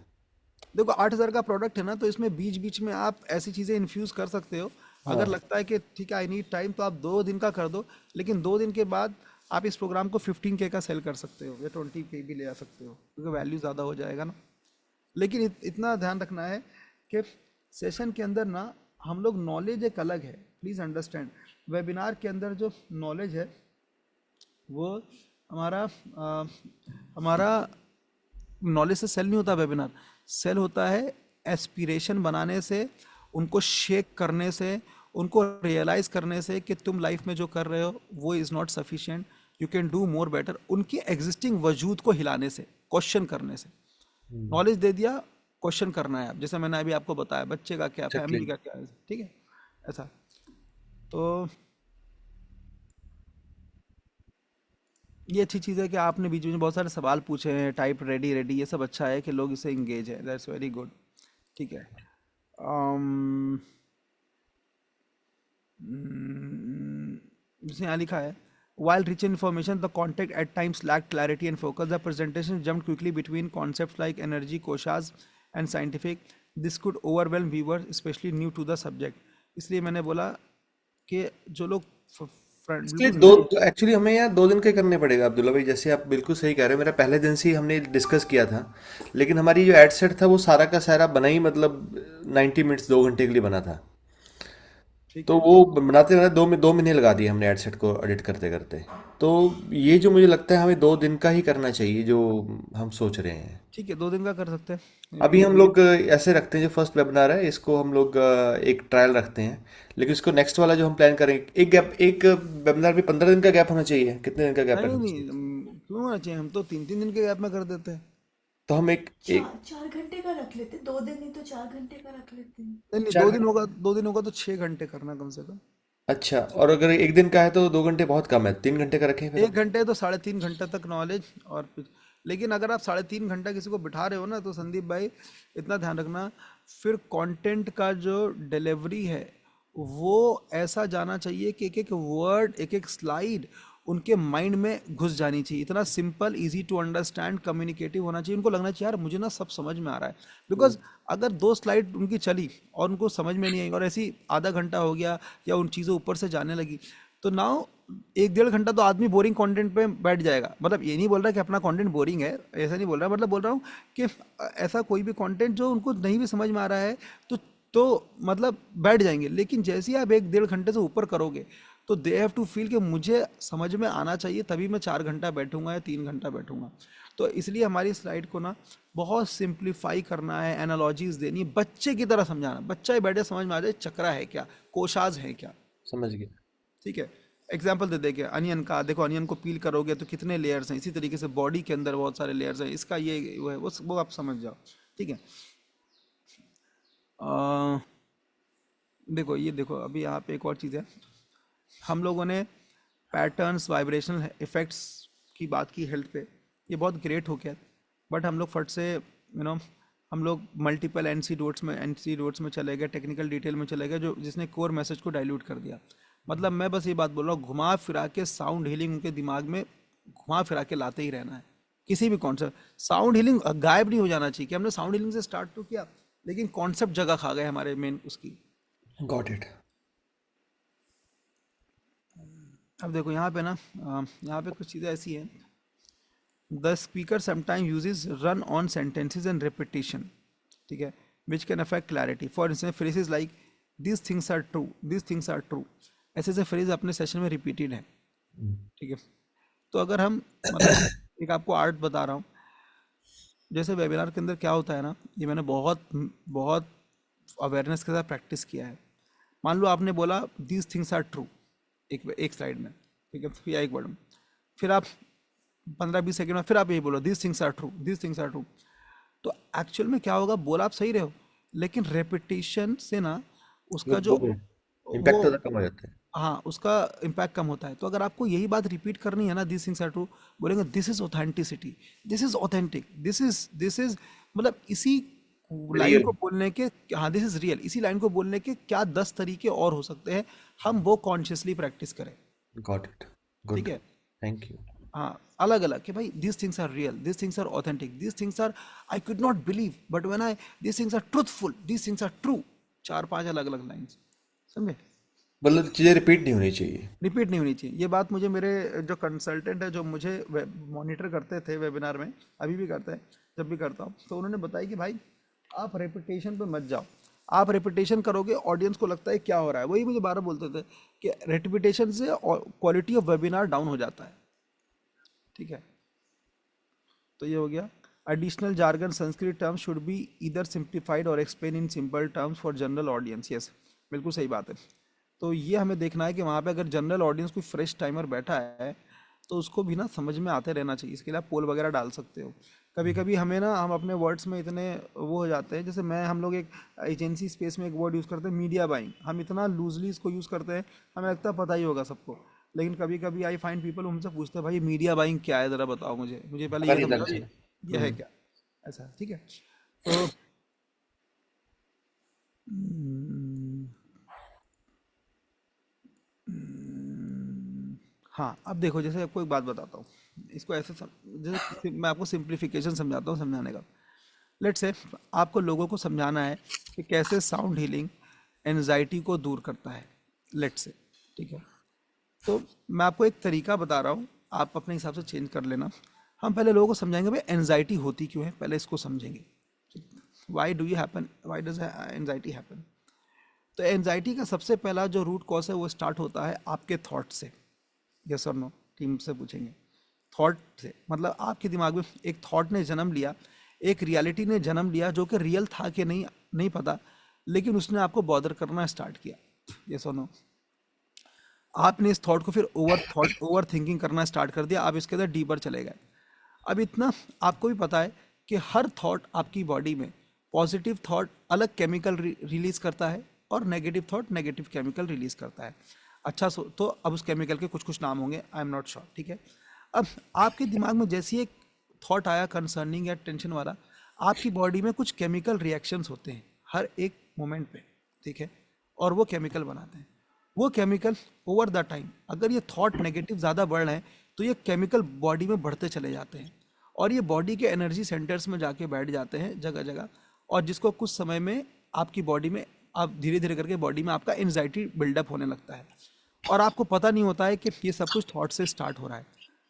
देखो 8,000 का प्रोडक्ट है ना, तो इसमें बीच बीच में आप ऐसी चीज़ें इन्फ्यूज़ कर सकते हो। अगर हाँ। लगता है कि ठीक है आई नीड टाइम, तो आप 2 दिन का कर दो। लेकिन 2 दिन के बाद आप इस प्रोग्राम को 15K का सेल कर सकते हो या 20K भी ले आ सकते हो, क्योंकि वैल्यू ज़्यादा हो जाएगा ना। लेकिन इतना ध्यान रखना है कि सेशन के अंदर ना, हम लोग नॉलेज एक अलग है, प्लीज़ अंडरस्टैंड। वेबिनार के अंदर जो नॉलेज है वो हमारा हमारा नॉलेज से सेल नहीं होता। वेबिनार सेल होता है एस्पिरेशन बनाने से, उनको शेक करने से, उनको रियलाइज करने से कि तुम लाइफ में जो कर रहे हो वो is not sufficient, you can do more better. उनकी एग्जिस्टिंग वजूद को हिलाने से, क्वेश्चन करने से। नॉलेज दे दिया, क्वेश्चन करना है। आप जैसे मैंने अभी आपको बताया, बच्चे का क्या, एग्जैक्टली। फैमिली का क्या है, ठीक है, ऐसा। तो ये अच्छी चीज़ है कि आपने बीच में बहुत सारे सवाल पूछे हैं, टाइप रेडी रेडी, ये सब अच्छा है कि लोग इसे इंगेज है, दैट्स वेरी गुड। ठीक है। अम्म, जैसे यहाँ लिखा है, while rich in information the content at times lacked clarity and focus, the presentation jumped quickly between concepts like energy koshas and scientific. This could overwhelm viewers especially new to the subject। इसलिए मैंने बोला कि जो लोग इसके लिए बिल्कुल दो, नए। एक्चुअली हमें यहाँ 2 दिन के करने पड़ेगा अब्दुल्ला भाई, जैसे आप बिल्कुल सही कह रहे हो, मेरा पहले दिन से ही हमने डिस्कस किया था, लेकिन हमारी जो एड सेट था वो सारा का सारा बना ही मतलब 90 मिनट्स 2 घंटे के लिए बना था। ठीक तो है। वो बनाते बनाते 2 महीने लगा दिए हमने एड सेट को एडिट करते करते। तो ये जो मुझे लगता है हमें 2 दिन का ही करना चाहिए जो हम सोच रहे हैं। ठीक है, 2 दिन का कर सकते हैं, अभी ये हम ये लोग ऐसे रखते हैं, जो फर्स्ट वेबिनार है इसको हम लोग एक ट्रायल रखते हैं, लेकिन इसको नेक्स्ट वाला जो हम प्लान करेंगे, एक वेबिनार में 15 दिन का गैप होना चाहिए, कितने दिन का गैप नहीं रखना नहीं, चाहिए? क्यों होना चाहिए, हम तो 3 3 दिन के गैप में कर देते हैं। तो हम एक 4 4 घंटे का रख लेते, 2 दिन नहीं तो 4 घंटे का रख लेते हैं। नहीं नहीं, दो चार दिन होगा, 2 दिन होगा तो 6 घंटे करना कम से कम। अच्छा, और अगर एक दिन का है तो 2 घंटे बहुत कम है, 3 घंटे का रखें फिर एक हम। घंटे तो 3.5 घंटे तक नॉलेज और लेकिन अगर आप 3.5 घंटा किसी को बिठा रहे हो ना, तो संदीप भाई इतना ध्यान रखना, फिर कंटेंट का जो डिलीवरी है वो ऐसा जाना चाहिए कि एक एक वर्ड, एक एक स्लाइड उनके माइंड में घुस जानी चाहिए। इतना simple, easy to understand, communicative होना चाहिए। उनको लगना चाहिए यार मुझे ना सब समझ में आ रहा है। बिकॉज अगर 2 स्लाइड उनकी चली और उनको समझ में नहीं आई, और ऐसी आधा घंटा हो गया या उन चीज़ों ऊपर से जाने लगी, तो नाउ 1 1.5 घंटा तो आदमी बोरिंग कंटेंट पे बैठ जाएगा। मतलब ये नहीं बोल रहा कि अपना कंटेंट बोरिंग है, ऐसा नहीं बोल रहा, मतलब बोल रहा हूँ कि ऐसा कोई भी कंटेंट जो उनको नहीं भी समझ में आ रहा है, तो मतलब बैठ जाएंगे। लेकिन जैसे ही आप 1 1.5 घंटे से ऊपर करोगे, तो दे हैव टू फील कि मुझे समझ में आना चाहिए, तभी मैं 4 घंटा बैठूंगा या 3 घंटा बैठूंगा। तो इसलिए हमारी स्लाइड को ना बहुत सिंप्लीफाई करना है, एनालॉजीज देनी है, बच्चे की तरह समझाना, बच्चा ही बैठे समझ में आ जाए चक्रा है क्या, कोशाज है क्या। समझ गया। ठीक है, एग्जाम्पल दे देंगे अनियन का, देखो अनियन को पील करोगे तो कितने लेयर्स हैं, इसी तरीके से बॉडी के अंदर बहुत सारे लेयर्स हैं, इसका ये वो है, वो आप समझ जाओ। ठीक है, अ, देखो ये देखो अभी यहाँ पे एक और चीज़ है, हम लोगों ने पैटर्न्स वाइब्रेशनल इफेक्ट्स की बात की हेल्थ पे, ये बहुत ग्रेट हो गया, बट हम लोग फट से हम लोग मल्टीपल एंटीडोट्स में चले गए, टेक्निकल डिटेल में चले गए, जो जिसने कोर मैसेज को डाइल्यूट कर दिया। मतलब मैं बस ये बात बोल रहा हूँ, घुमा फिरा के साउंड हीलिंग उनके दिमाग में घुमा फिरा के लाते ही रहना है, किसी भी कॉन्सेप्ट। साउंड हीलिंग गायब नहीं हो जाना चाहिए कि हमने साउंड हीलिंग से स्टार्ट तो किया, लेकिन कॉन्सेप्ट जगह खा गए हमारे मेन उसकी। Got it. अब देखो यहाँ पे ना यहाँ पे कुछ चीज़ें ऐसी हैं, the speaker sometime uses run on sentences and repetition, ठीक है, which can affect clarity. For instance phrases like this things are true, this things are true, ऐसे ऐसे फ्रेज अपने सेशन में रिपीटेड है। ठीक है, तो अगर हम मतलब एक आपको आर्ट बता रहा हूँ, जैसे वेबिनार के अंदर क्या होता है ना, ये मैंने बहुत बहुत अवेयरनेस के साथ प्रैक्टिस किया है। मान लो आपने बोला दीज थिंग्स आर ट्रू एक स्लाइड में, ठीक है, या एक वर्ड में, फिर आप 15-20 सेकंड में फिर आप यही बोलो these things are true, these things are true. तो एक्चुअल में क्या होगा, बोला आप सही रहे हो, लेकिन रेपिटेशन से ना उसका जो इम्पैक्ट वो तो कम हो जाता है। हाँ उसका इम्पैक्ट कम होता है। तो अगर आपको यही बात रिपीट करनी है ना, दिस थिंग्स आर ट्रू, बोलेंगे this is authenticity, this is authentic, this is मतलब इसी लाइन रियल। को बोलने के, हाँ दिस इज रियल, इसी लाइन को बोलने के क्या 10 तरीके और हो सकते हैं, हम वो कॉन्शियसली प्रैक्टिस करें। Got it. ठीक गुड। है, थैंक यू। हाँ अलग अलग कि भाई this things are real, this things are authentic, this things are I could not believe but when I, this things are truthful, this things are true, 4-5 अलग अलग lines, समझे। मतलब चीज़ें रिपीट नहीं होनी चाहिए। रिपीट नहीं होनी चाहिए। ये बात मुझे मेरे जो कंसल्टेंट है, जो मुझे मॉनिटर करते थे वेबिनार में, अभी भी करते हैं, जब भी करता हूँ, तो उन्होंने बताया कि भाई आप रेपिटेशन पे मत जाओ, आप रेपिटेशन करोगे ऑडियंस को लगता है क्या हो रहा है। वही मुझे बार बोलते थे कि रेपिटेशन से क्वालिटी ऑफ वेबिनार डाउन हो जाता है। ठीक है, तो ये हो गया। Additional jargon Sanskrit terms should be either simplified or explain in simple terms for general audience. Yes, बिल्कुल सही बात है। तो ये हमें देखना है कि वहाँ पे अगर जनरल ऑडियंस कोई फ्रेश टाइमर बैठा है तो उसको भी ना समझ में आते रहना चाहिए। इसके लिए आप पोल वगैरह डाल सकते हो। कभी कभी हमें ना, हम अपने वर्ड्स में इतने वो हो जाते हैं, जैसे हम लोग एक एजेंसी स्पेस में एक वर्ड यूज़ करते हैं मीडिया बाइंग, हम इतना लूजली इसको यूज़ करते हैं, हमें लगता है पता ही होगा सबको, लेकिन कभी कभी आई फाइंड पीपल उनसे पूछते हैं भाई मीडिया बाइंग क्या है, ज़रा बताओ मुझे पहले पता ये नहीं था समझाओ मुझे। ये है क्या, ऐसा। ठीक है, तो हाँ अब देखो, जैसे आपको एक बात बताता हूँ, इसको जैसे मैं आपको सिंप्लीफिकेशन समझाता हूँ समझाने का। लेट्स से आपको लोगों को समझाना है कि कैसे साउंड हीलिंग एनजाइटी को दूर करता है, लेट्स से, ठीक है। तो मैं आपको एक तरीका बता रहा हूँ, आप अपने हिसाब से चेंज कर लेना। हम पहले लोगों को समझाएंगे भाई एनजाइटी होती क्यों है, पहले इसको समझेंगे। Why does anxiety happen. तो एनजाइटी का सबसे पहला जो रूट कॉज है वो स्टार्ट होता है आपके थॉट से। यस और नो, टीम से पूछेंगे। थॉट से मतलब आपके दिमाग में एक थॉट ने जन्म लिया, एक रियलिटी ने जन्म लिया जो कि रियल था कि नहीं नहीं पता, लेकिन उसने आपको बॉदर करना स्टार्ट किया। यस और नो, आपने इस थॉट को फिर ओवर थिंकिंग करना स्टार्ट कर दिया, आप इसके अंदर डीपर चले गए। अब इतना आपको भी पता है कि हर थॉट आपकी बॉडी में, पॉजिटिव थॉट अलग केमिकल रिलीज करता है और negative thought negative chemical release करता है। अच्छा, तो अब उस केमिकल के कुछ कुछ नाम होंगे, आई एम नॉट श्योर, ठीक है। अब आपके दिमाग में जैसी एक थॉट आया कंसर्निंग या टेंशन वाला, आपकी बॉडी में कुछ केमिकल रिएक्शंस होते हैं हर एक मोमेंट पे, ठीक है, और वो केमिकल बनाते हैं। वो केमिकल ओवर द टाइम, अगर ये थॉट नेगेटिव ज़्यादा बढ़ रहे हैं तो ये केमिकल बॉडी में बढ़ते चले जाते हैं और ये बॉडी के एनर्जी सेंटर्स में जाके बैठ जाते हैं जगह जगह, और जिसको कुछ समय में आपकी बॉडी में, आप धीरे धीरे करके बॉडी में आपका एंजाइटी बिल्डअप होने लगता है और आपको पता नहीं होता है कि ये सब कुछ थॉट से स्टार्ट हो रहा है।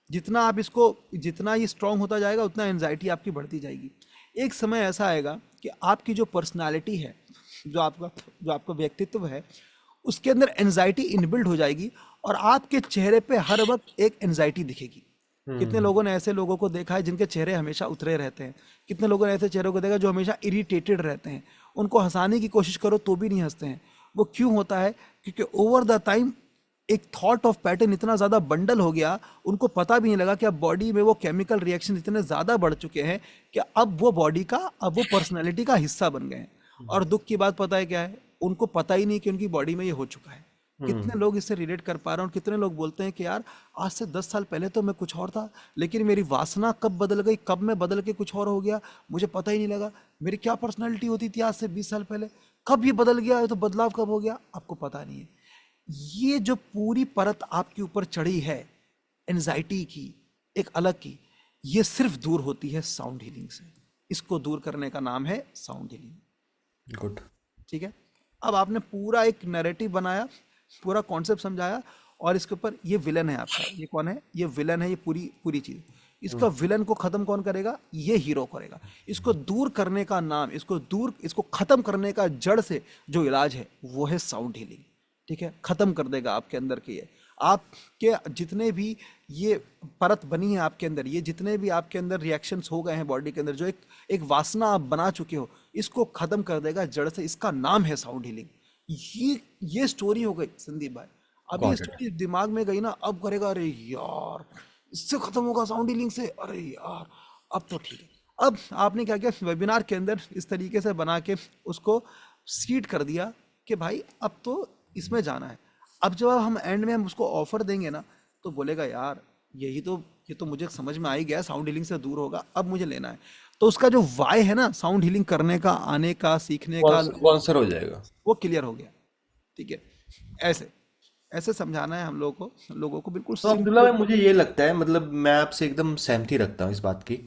जितना ये स्ट्रांग होता जाएगा उतना एंजाइटी आपकी बढ़ती जाएगी। एक समय ऐसा आएगा कि आपकी जो पर्सनालिटी है, जो आपका व्यक्तित्व है, उसके अंदर एंजाइटी इनबिल्ड हो जाएगी और आपके चेहरे पे हर वक्त एक एनजाइटी दिखेगी। कितने लोगों ने ऐसे लोगों को देखा है जिनके चेहरे हमेशा उतरे रहते हैं, कितने लोगों ने ऐसे चेहरों को देखा जो हमेशा इरिटेटेड रहते हैं, उनको हंसाने की कोशिश करो तो भी नहीं हंसते हैं। वो क्यों होता है? क्योंकि ओवर द टाइम एक थॉट ऑफ पैटर्न इतना ज़्यादा बंडल हो गया, उनको पता भी नहीं लगा कि अब बॉडी में वो केमिकल रिएक्शन इतने ज़्यादा बढ़ चुके हैं कि अब वो बॉडी का, अब वो पर्सनैलिटी का हिस्सा बन गए हैं। और दुख की बात पता है क्या है? उनको पता ही नहीं कि उनकी बॉडी में ये हो चुका है। कितने लोग इससे रिलेट कर पा रहे हैं और कितने लोग बोलते हैं कि यार आज से 10 साल पहले तो मैं कुछ और था, लेकिन मेरी वासना कब बदल गई, कब मैं बदल के कुछ और हो गया, मुझे पता ही नहीं लगा। मेरी क्या पर्सनैलिटी होती थी आज से 20 साल पहले, कब ये बदल गया, ये तो बदलाव कब हो गया, आपको पता नहीं है। ये जो पूरी परत आपके ऊपर चढ़ी है एनजाइटी की, एक अलग की, ये सिर्फ दूर होती है साउंड हीलिंग से। इसको दूर करने का नाम है साउंड हीलिंग। गुड। ठीक है। अब आपने पूरा एक नैरेटिव बनाया, पूरा कॉन्सेप्ट समझाया, और इसके ऊपर ये विलन है आपका, ये कौन है? ये विलन है, ये पूरी पूरी चीज। इसका विलन को खत्म कौन करेगा? ये हीरो करेगा। इसको दूर करने का नाम, इसको खत्म करने का जड़ से जो इलाज है वो है साउंड हीलिंग। ठीक है, खत्म कर देगा आपके अंदर के ये, आपके जितने भी ये परत बनी है आपके अंदर, ये जितने भी आपके अंदर रिएक्शंस हो गए हैं बॉडी के अंदर, जो एक एक वासना आप बना चुके हो, इसको खत्म कर देगा जड़ से। इसका नाम है साउंड हीलिंग। ये स्टोरी हो गई संदीप भाई। अब ये गॉट इट। स्टोरी दिमाग में गई ना, अब करेगा अरे यार इससे खत्म होगा साउंड हीलिंग से, अरे यार अब तो ठीक है। अब आपने क्या किया, वेबिनार के अंदर इस तरीके से बना के उसको सीड कर दिया कि भाई अब तो इसमें जाना है। अब जब हम एंड में हम उसको ऑफर देंगे ना, तो बोलेगा यार ये तो मुझे समझ में आ ही गया, साउंड हीलिंग से दूर होगा, अब मुझे लेना है। तो उसका जो वाई है ना, साउंड हीलिंग करने का, आने का, सीखने का, स्पॉन्सर हो जाएगा। वो क्लियर हो गया। ठीक है, ऐसे ऐसे समझाना है हम लोगों को बिल्कुल तो अब्दुल्ला सिंपल। भाई, मुझे ये लगता है, मतलब मैं आपसे एकदम सहमति रखता हूँ इस बात की।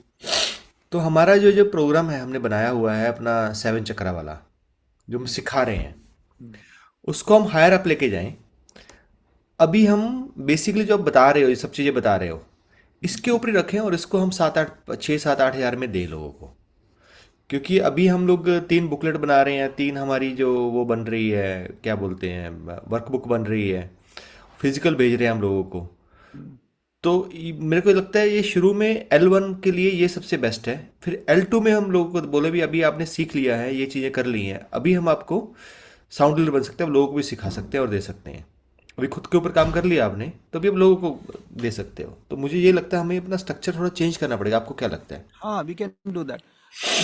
तो हमारा जो जो प्रोग्राम है हमने बनाया हुआ है अपना 7 चक्रा वाला, जो हम सिखा रहे हैं, उसको हम हायर अप लेके जाएं। अभी हम बेसिकली जो आप बता रहे हो, ये सब चीज़ें बता रहे हो, इसके ऊपर ही रखें और इसको हम 7-8 6-7-8 हज़ार में दे लोगों को। क्योंकि अभी हम लोग 3 बुकलेट बना रहे हैं, 3 हमारी जो वो बन रही है, क्या बोलते हैं, वर्कबुक बन रही है, फिजिकल भेज रहे हैं हम लोगों को। तो मेरे को लगता है ये शुरू में L1 के लिए ये सबसे बेस्ट है। फिर L2 में हम लोगों को बोले भी अभी आपने सीख लिया है, ये चीज़ें कर ली हैं, अभी हम आपको साउंड लीडर बन सकते हैं, अब लोगों को भी सिखा सकते हैं और दे सकते हैं। अभी खुद के ऊपर काम कर लिया आपने, तो अभी आप लोगों को दे सकते हो। तो मुझे ये लगता है हमें अपना स्ट्रक्चर थोड़ा चेंज करना पड़ेगा। आपको क्या लगता है? हाँ, we can do that.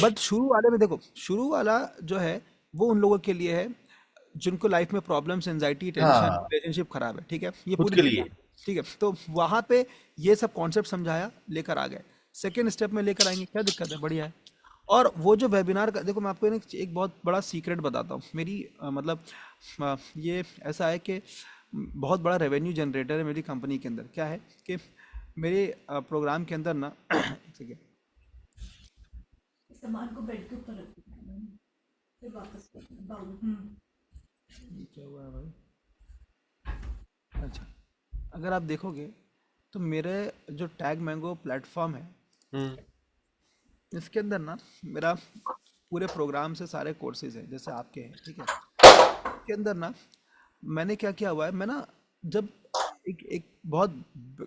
But शुरू वाले में देखो, शुरू वाला जो है वो उन लोगों के लिए है जिनको लाइफ में प्रॉब्लम्स, एंजाइटी, टेंशन, हाँ, रिलेशनशिप खराब है। ठीक है, ये खुद पूरी के चीज़ है। लिए। ठीक है, तो वहाँ पे ये सब कॉन्सेप्ट समझाया, लेकर आ गए। सेकेंड स्टेप में लेकर आएंगे, क्या दिक्कत है, बढ़िया है। और वो जो वेबिनार का, देखो मैं आपको एक बहुत बड़ा सीक्रेट बताता हूँ। मेरी मतलब ये ऐसा है कि बहुत बड़ा रेवेन्यू जनरेटर है मेरी कंपनी के अंदर। क्या है कि मेरे प्रोग्राम के अंदर ना एक सेकेंड, सामान को बेड के ऊपर रख दो, फिर वापस बाउल। ये क्या हुआ है भाई? अच्छा, अगर आप देखोगे तो मेरे जो टैग मैंगो प्लेटफॉर्म है, हम्म। इसके अंदर ना मेरा पूरे प्रोग्राम से सारे कोर्सेज हैं जैसे आपके हैं। ठीक है, इसके अंदर ना मैंने क्या किया हुआ है, मैं ना जब एक एक बहुत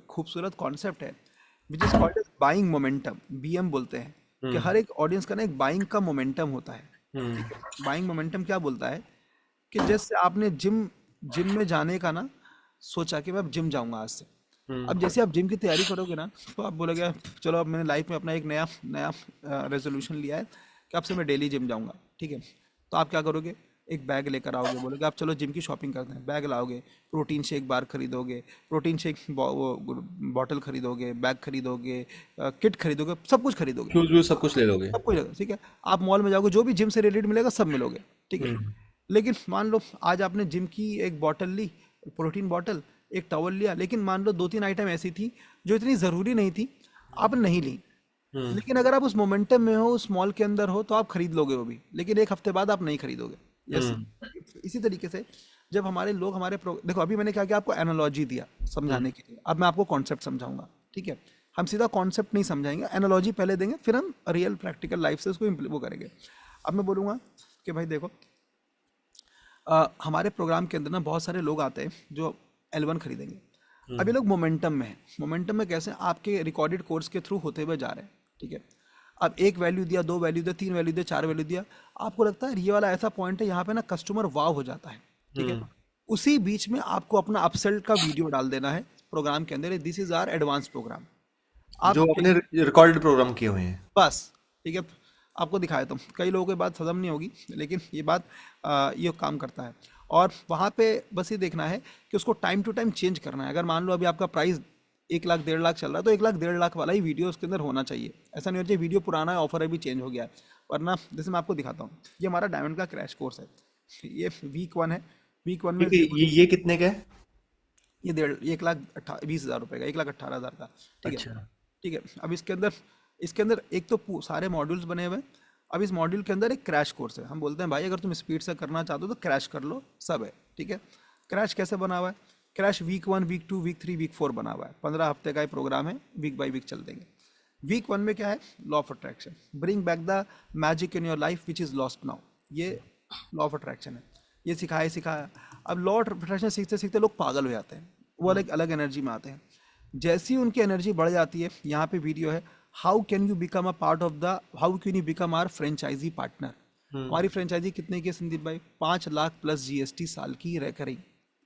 खूबसूरत कॉन्सेप्ट है which is called edge buying momentum, BM बोलते हैं, कि हर एक ऑडियंस का ना एक बाइंग का मोमेंटम होता है। ठीक है, बाइंग मोमेंटम क्या बोलता है कि जैसे आपने जिम जिम में जाने का ना सोचा कि मैं अब जिम जाऊंगा आज से। अब जैसे आप जिम की तैयारी करोगे ना, तो आप बोलोगे चलो अब मैंने लाइफ में अपना एक नया नया रेजोल्यूशन लिया है कि अब से मैं डेली जिम जाऊंगा। ठीक है, तो आप क्या करोगे, एक बैग लेकर आओगे, बोलोगे आप चलो जिम की शॉपिंग करते हैं, बैग लाओगे, प्रोटीन शेक बार खरीदोगे, प्रोटीन शेक वो बॉटल खरीदोगे, बैग खरीदोगे, किट खरीदोगे, सब कुछ खरीदोगे, शूज वूज सब कुछ ले लोगे। सब कुछ लगेगा। ठीक है, आप मॉल में जाओगे, जो भी जिम से रिलेटेड मिलेगा सब मिलोगे। ठीक है, लेकिन मान लो आज आपने जिम की एक बॉटल ली, प्रोटीन बॉटल, एक टॉवल लिया, लेकिन मान लो 2-3 आइटम ऐसी थी जो इतनी ज़रूरी नहीं थी, आपने नहीं ली। लेकिन अगर आप उस मोमेंटम में हो, उस मॉल के अंदर हो, तो आप खरीद लोगे वो भी, लेकिन एक हफ्ते बाद आप नहीं खरीदोगे। यस, इसी तरीके से जब हमारे लोग देखो अभी मैंने क्या किया, आपको एनालॉजी दिया समझाने के लिए, अब मैं आपको कॉन्सेप्ट समझाऊंगा। ठीक है, हम सीधा कॉन्सेप्ट नहीं समझाएंगे, एनालॉजी पहले देंगे, फिर हम रियल प्रैक्टिकल लाइफ से उसको वो करेंगे। अब मैं बोलूँगा कि भाई देखो, हमारे प्रोग्राम के अंदर ना बहुत सारे लोग आते हैं जो L1 खरीदेंगे। अब ये लोग मोमेंटम में है। मोमेंटम में कैसे? आपके रिकॉर्डेड कोर्स के थ्रू होते हुए जा रहे हैं, ठीक है। अब एक वैल्यू दिया, दो वैल्यू दिया, तीन वैल्यू दिया, चार वैल्यू दिया, आपको लगता है ये वाला ऐसा पॉइंट है यहाँ पे ना कस्टमर वाव हो जाता है, ठीक है। उसी बीच में आपको अपना अपसेल का वीडियो डाल देना है प्रोग्राम के अंदर, this is our advance programme. जो आप अपने रिकॉर्डेड प्रोग्राम किए हुए हैं। बस, ठीक है। आपको दिखाया तो कई लोगों की बात हजम नहीं होगी, लेकिन ये बात ये काम करता है। और वहाँ पे बस ये देखना है कि उसको टाइम टू टाइम चेंज करना है। अगर मान लो अभी आपका प्राइस 1 लाख 1.5 लाख चल रहा है, तो 1 लाख 1.5 लाख वाला ही वीडियो उसके अंदर होना चाहिए। ऐसा नहीं होना चाहिए वीडियो पुराना है, ऑफर अभी चेंज हो गया है। वरना जैसे मैं आपको दिखाता हूँ, ये हमारा डायमंड का क्रैश कोर्स है, ये वीक 1 है। वीक 1 में ठीक है, ये कितने का है? ये 1,20,000 रुपये का, 1,18,000 का, ठीक है। अच्छा। ठीक है। अब इसके अंदर एक तो सारे मॉड्यूल्स बने हुए हैं। अब इस मॉड्यूल के अंदर एक क्रैश कोर्स है। हम बोलते हैं भाई अगर तुम स्पीड से करना चाहते हो तो क्रैश कर लो, सब है, ठीक है। क्रैश कैसे बना हुआ है? Crash week 1, week 2, week 3, week 4 बना हुआ है। 15 हफ्ते का ही प्रोग्राम है, वीक बाई वीक चल देंगे। वीक 1 में क्या है? Law of attraction, bring back the magic in your life which is lost now. ये लॉ ऑफ अट्रैक्शन है, ये सिखाया। अब लॉ ऑफ अट्रैक्शन सीखते सीखते लोग पागल हो जाते हैं, वो अलग अलग एनर्जी में आते हैं। जैसी उनकी एनर्जी बढ़ जाती है, यहाँ पे वीडियो है, how can you become a part of the, how can you become our franchisee partner. हमारी फ्रेंचाइजी कितने की है संदीप भाई? 5 लाख प्लस जीएसटी साल की रेकरिंग,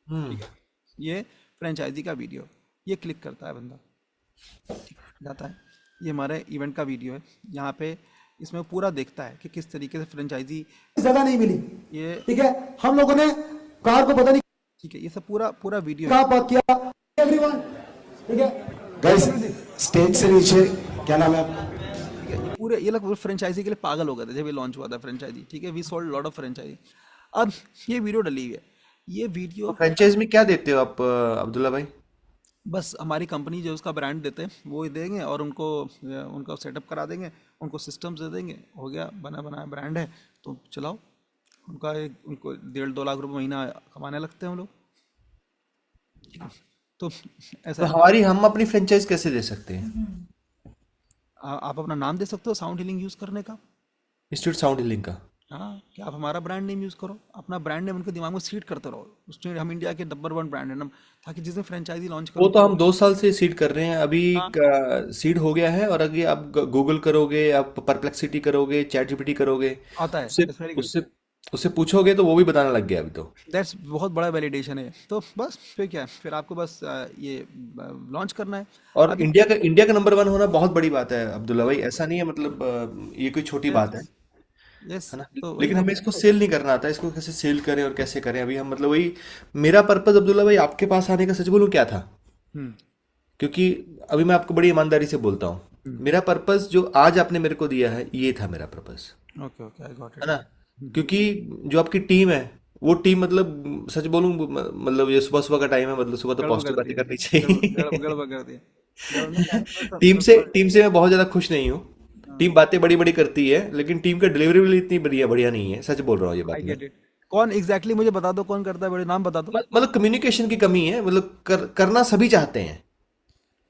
ठीक है। ये फ्रेंचाइजी का वीडियो, ये क्लिक करता है बंदा, जाता है। ये हमारे इवेंट का वीडियो है, यहाँ पे इसमें पूरा देखता है कि किस तरीके से फ्रेंचाइजी जगह नहीं मिली, ये, ठीक है। हम लोगों ने कार को पता नहीं ठीक है, ये सब पूरा पूरा वीडियो है। कहाँ पार्क किया, एवरीवन, ठीक है। गाइस स्टेज से नीचे, क्या नाम है आपका? ठीक है, ये लोग फ्रेंचाइजी के लिए पागल हो गए थे जब ये लॉन्च हुआ था फ्रेंचाइजी, ठीक है। We sold lot of franchisee. अब ये वीडियो डली हुई है, ये तो वीडियो फ्रेंचाइज में क्या देते हो आप अब्दुल्ला भाई? बस हमारी कंपनी जो उसका ब्रांड देते हैं वो ही देंगे, और उनको उनका सेटअप करा देंगे, उनको सिस्टम्स दे देंगे, हो गया, बना बनाया ब्रांड है, तो चलाओ। उनको 1.5-2 लाख रुपए महीना कमाने लगते हैं हम लोग, ठीक है। तो तो ऐसा है। हम अपनी फ्रेंचाइज कैसे दे सकते हैं? आप अपना नाम दे सकते हो साउंड हीलिंग यूज़ करने का। इंस्टीट्यूट साउंड हीलिंग का। हाँ, क्या आप हमारा ब्रांड नेम यूज़ करो, अपना ब्रांड नेम उनके दिमाग में सीड करते रहो। उसमें हम इंडिया के नंबर 1 ब्रांड है ना, ताकि जिस दिन फ्रेंचाइजी लॉन्च वो करो तो हम 2 साल से सीड कर रहे हैं अभी। हाँ, सीड हो गया है, और अगर आप गूगल करोगे, आप परप्लेक्सिटी करोगे, चैट जीपीटी करोगे, आता है, उससे इट्स वेरी गुड। उससे उससे पूछोगे तो वो भी बताने लग गया अभी तो। दैट्स बहुत बड़ा वैलिडेशन है। तो बस फिर क्या है, फिर आपको बस ये लॉन्च करना है। और अभी इंडिया का नंबर 1 होना बहुत बड़ी बात है अब्दुल्ला भाई, ऐसा नहीं है, मतलब ये कोई छोटी बात है यस, है ना। तो वही लेकिन है। हमें इसको सेल नहीं करना आता, इसको कैसे सेल करें और कैसे करें, अभी हम मतलब वही। मेरा पर्पज अब्दुल्ला भाई आपके पास आने का, सच बोलूं, क्या था? हम्म क्योंकि अभी मैं आपको बड़ी ईमानदारी से बोलता हूँ, मेरा पर्पस जो आज आपने मेरे को दिया है, ये था मेरा purpose, okay okay, I got है इट। ना। क्योंकि जो आपकी टीम है, वो टीम, मतलब सच बोलूं, मतलब ये सुबह सुबह का टाइम है, मतलब सुबह तो गड़बड़ पॉजिटिव कर बातें दिया, करनी चाहिए। गड़बड़ कर दिया। नहीं, टीम से मैं बहुत ज्यादा खुश नहीं हूँ। टीम बातें बड़ी बड़ी करती है, लेकिन टीम का डिलीवरी भी इतनी बढ़िया बढ़िया नहीं है, सच बोल रहा हूँ ये आई बात मैं। Get it. कौन एग्जैक्टली मुझे बता दो, कौन करता है, बड़े नाम बता दो। मतलब कम्युनिकेशन की कमी है, मतलब करना सभी चाहते हैं।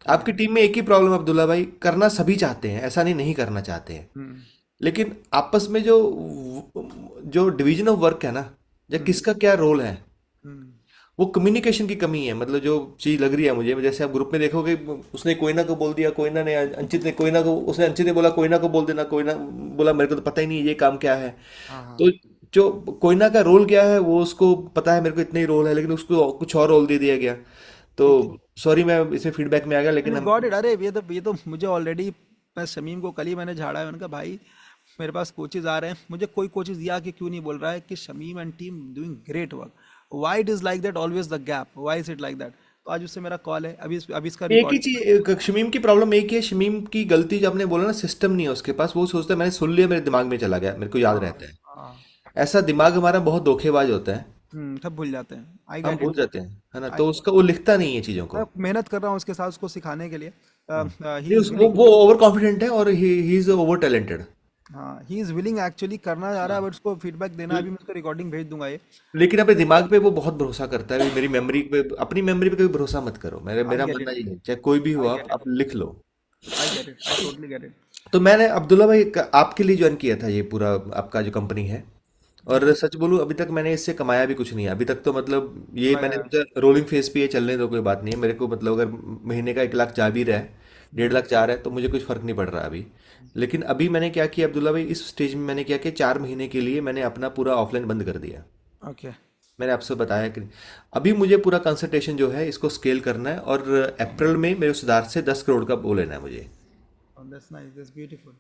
आपकी टीम में एक ही प्रॉब्लम अब्दुल्ला भाई, करना सभी चाहते हैं, ऐसा नहीं करना चाहते हैं। हम्म लेकिन आपस में जो जो डिवीजन ऑफ वर्क है ना, या किसका क्या रोल है, हम्म वो कम्युनिकेशन की कमी है। मतलब जो चीज लग रही है मुझे, जैसे आप ग्रुप में देखोगे, उसने कोयना को बोल दिया, कोयना ने अंचित ने कोयना को, उसने अंचित ने बोला कोयना को बोल देना, कोयना बोला मेरे को तो पता ही नहीं है ये काम क्या है। हाँ हाँ, तो जो कोयना का रोल क्या है वो उसको पता है, मेरे को इतना ही रोल है, लेकिन उसको कुछ और रोल दे दिया गया। तो ठीक है। सॉरी, मैं इसमें फीडबैक में आ गया, लेकिन हम। Got it. अरे ये तो मुझे ऑलरेडी, मैं शमीम को कल ही मैंने झाड़ा है, मैंने कहा भाई मेरे पास कोचेज आ रहे हैं, मुझे कोई कोचेज दिया कि क्यों नहीं बोल रहा है कि Shamim and team doing great work, why it is like that, always the gap, why is it like that. तो आज उससे मेरा कॉल है, अभी इसका एक ही रिकॉर्ड। चीज, शमीम की प्रॉब्लम एक ही है, शमीम की गलती जो आपने बोला ना, सिस्टम नहीं है उसके पास। वो सोचता है मैंने सुन लिया, मेरे दिमाग में चला गया, मेरे को याद रहता है। हाँ, ऐसा दिमाग हमारा बहुत धोखेबाज होता है, सब भूल जाते हैं। आई हम गेट भूल इट। जाते हैं, है ना। तो उसका वो लिखता नहीं है चीजों को। मैं मेहनत कर रहा हूँ उसके साथ, उसको सिखाने के लिए। ही नहीं, इज वो ओवर कॉन्फिडेंट है, और ही इज ओवर टैलेंटेड। हाँ, ही इज विलिंग एक्चुअली करना चाह रहा है, बट उसको फीडबैक देना है। अभी मैं उसको रिकॉर्डिंग भेज दूंगा ये। लेकिन अपने दिमाग पे वो बहुत भरोसा करता है। मेरी मेमोरी पे, अपनी मेमोरी पे कभी भरोसा मत करो, आई मेरा गेट मानना इट, ये है, चाहे कोई भी हो, आई गेट आप इट, लिख लो। I get it, I totally get it. तो मैंने अब्दुल्ला भाई आपके लिए ज्वाइन किया था ये पूरा, आपका जो कंपनी है, और सच बोलूं अभी तक मैंने इससे कमाया भी कुछ नहीं है अभी तक, तो मतलब ये मैंने लगाया। सोचा रोलिंग फेस पे ये चलने दो, कोई बात नहीं है मेरे को, मतलब अगर महीने का 1 लाख जा भी रहा है, 1.5 लाख जा रहा है, तो मुझे कुछ फर्क नहीं पड़ रहा अभी। लेकिन अभी मैंने क्या किया अब्दुल्ला भाई, इस स्टेज में मैंने क्या किया, 4 महीने के लिए मैंने अपना पूरा ऑफलाइन बंद कर दिया। ओके। मैंने आपसे बताया कि अभी मुझे पूरा कंसंट्रेशन जो है इसको स्केल करना है, और अप्रैल में मेरे सुधार से 10 करोड़ का वो लेना है मुझे, दैट्स नाइस, दैट्स ब्यूटीफुल।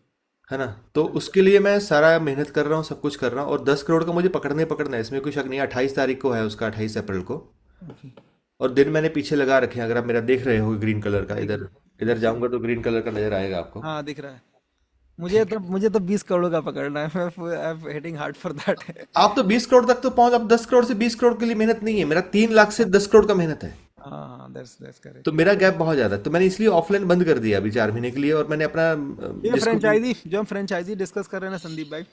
है ना। तो उसके लिए मैं सारा मेहनत कर रहा हूँ, सब कुछ कर रहा हूँ, और 10 करोड़ का मुझे पकड़ना है, इसमें कोई शक नहीं है। 28 तारीख को है उसका, 28 अप्रैल को। ओके। और दिन मैंने पीछे लगा रखे हैं, अगर आप मेरा देख रहे हो ग्रीन कलर का, दिख इधर रहा इधर दिख रहा जाऊंगा तो ग्रीन कलर का नजर आएगा आपको। हाँ दिख रहा है। ठीक है। मुझे तो 20 करोड़ का पकड़ना है। मैं I am hitting hard for that. आप तो 20 करोड़ तक तो पहुंच, आप 10 करोड़ से 20 करोड़ के लिए मेहनत नहीं है, मेरा 3 लाख से 10 करोड़ का मेहनत है। हाँ, दैट्स तो करेक्ट। मेरा गैप बहुत ज्यादा है, तो मैंने इसलिए ऑफलाइन बंद कर दिया अभी 4 महीने के लिए, और मैंने अपना ये जिसको भी। फ्रेंचाइजी जो हम फ्रेंचाइजी डिस्कस कर रहे हैं ना संदीप भाई,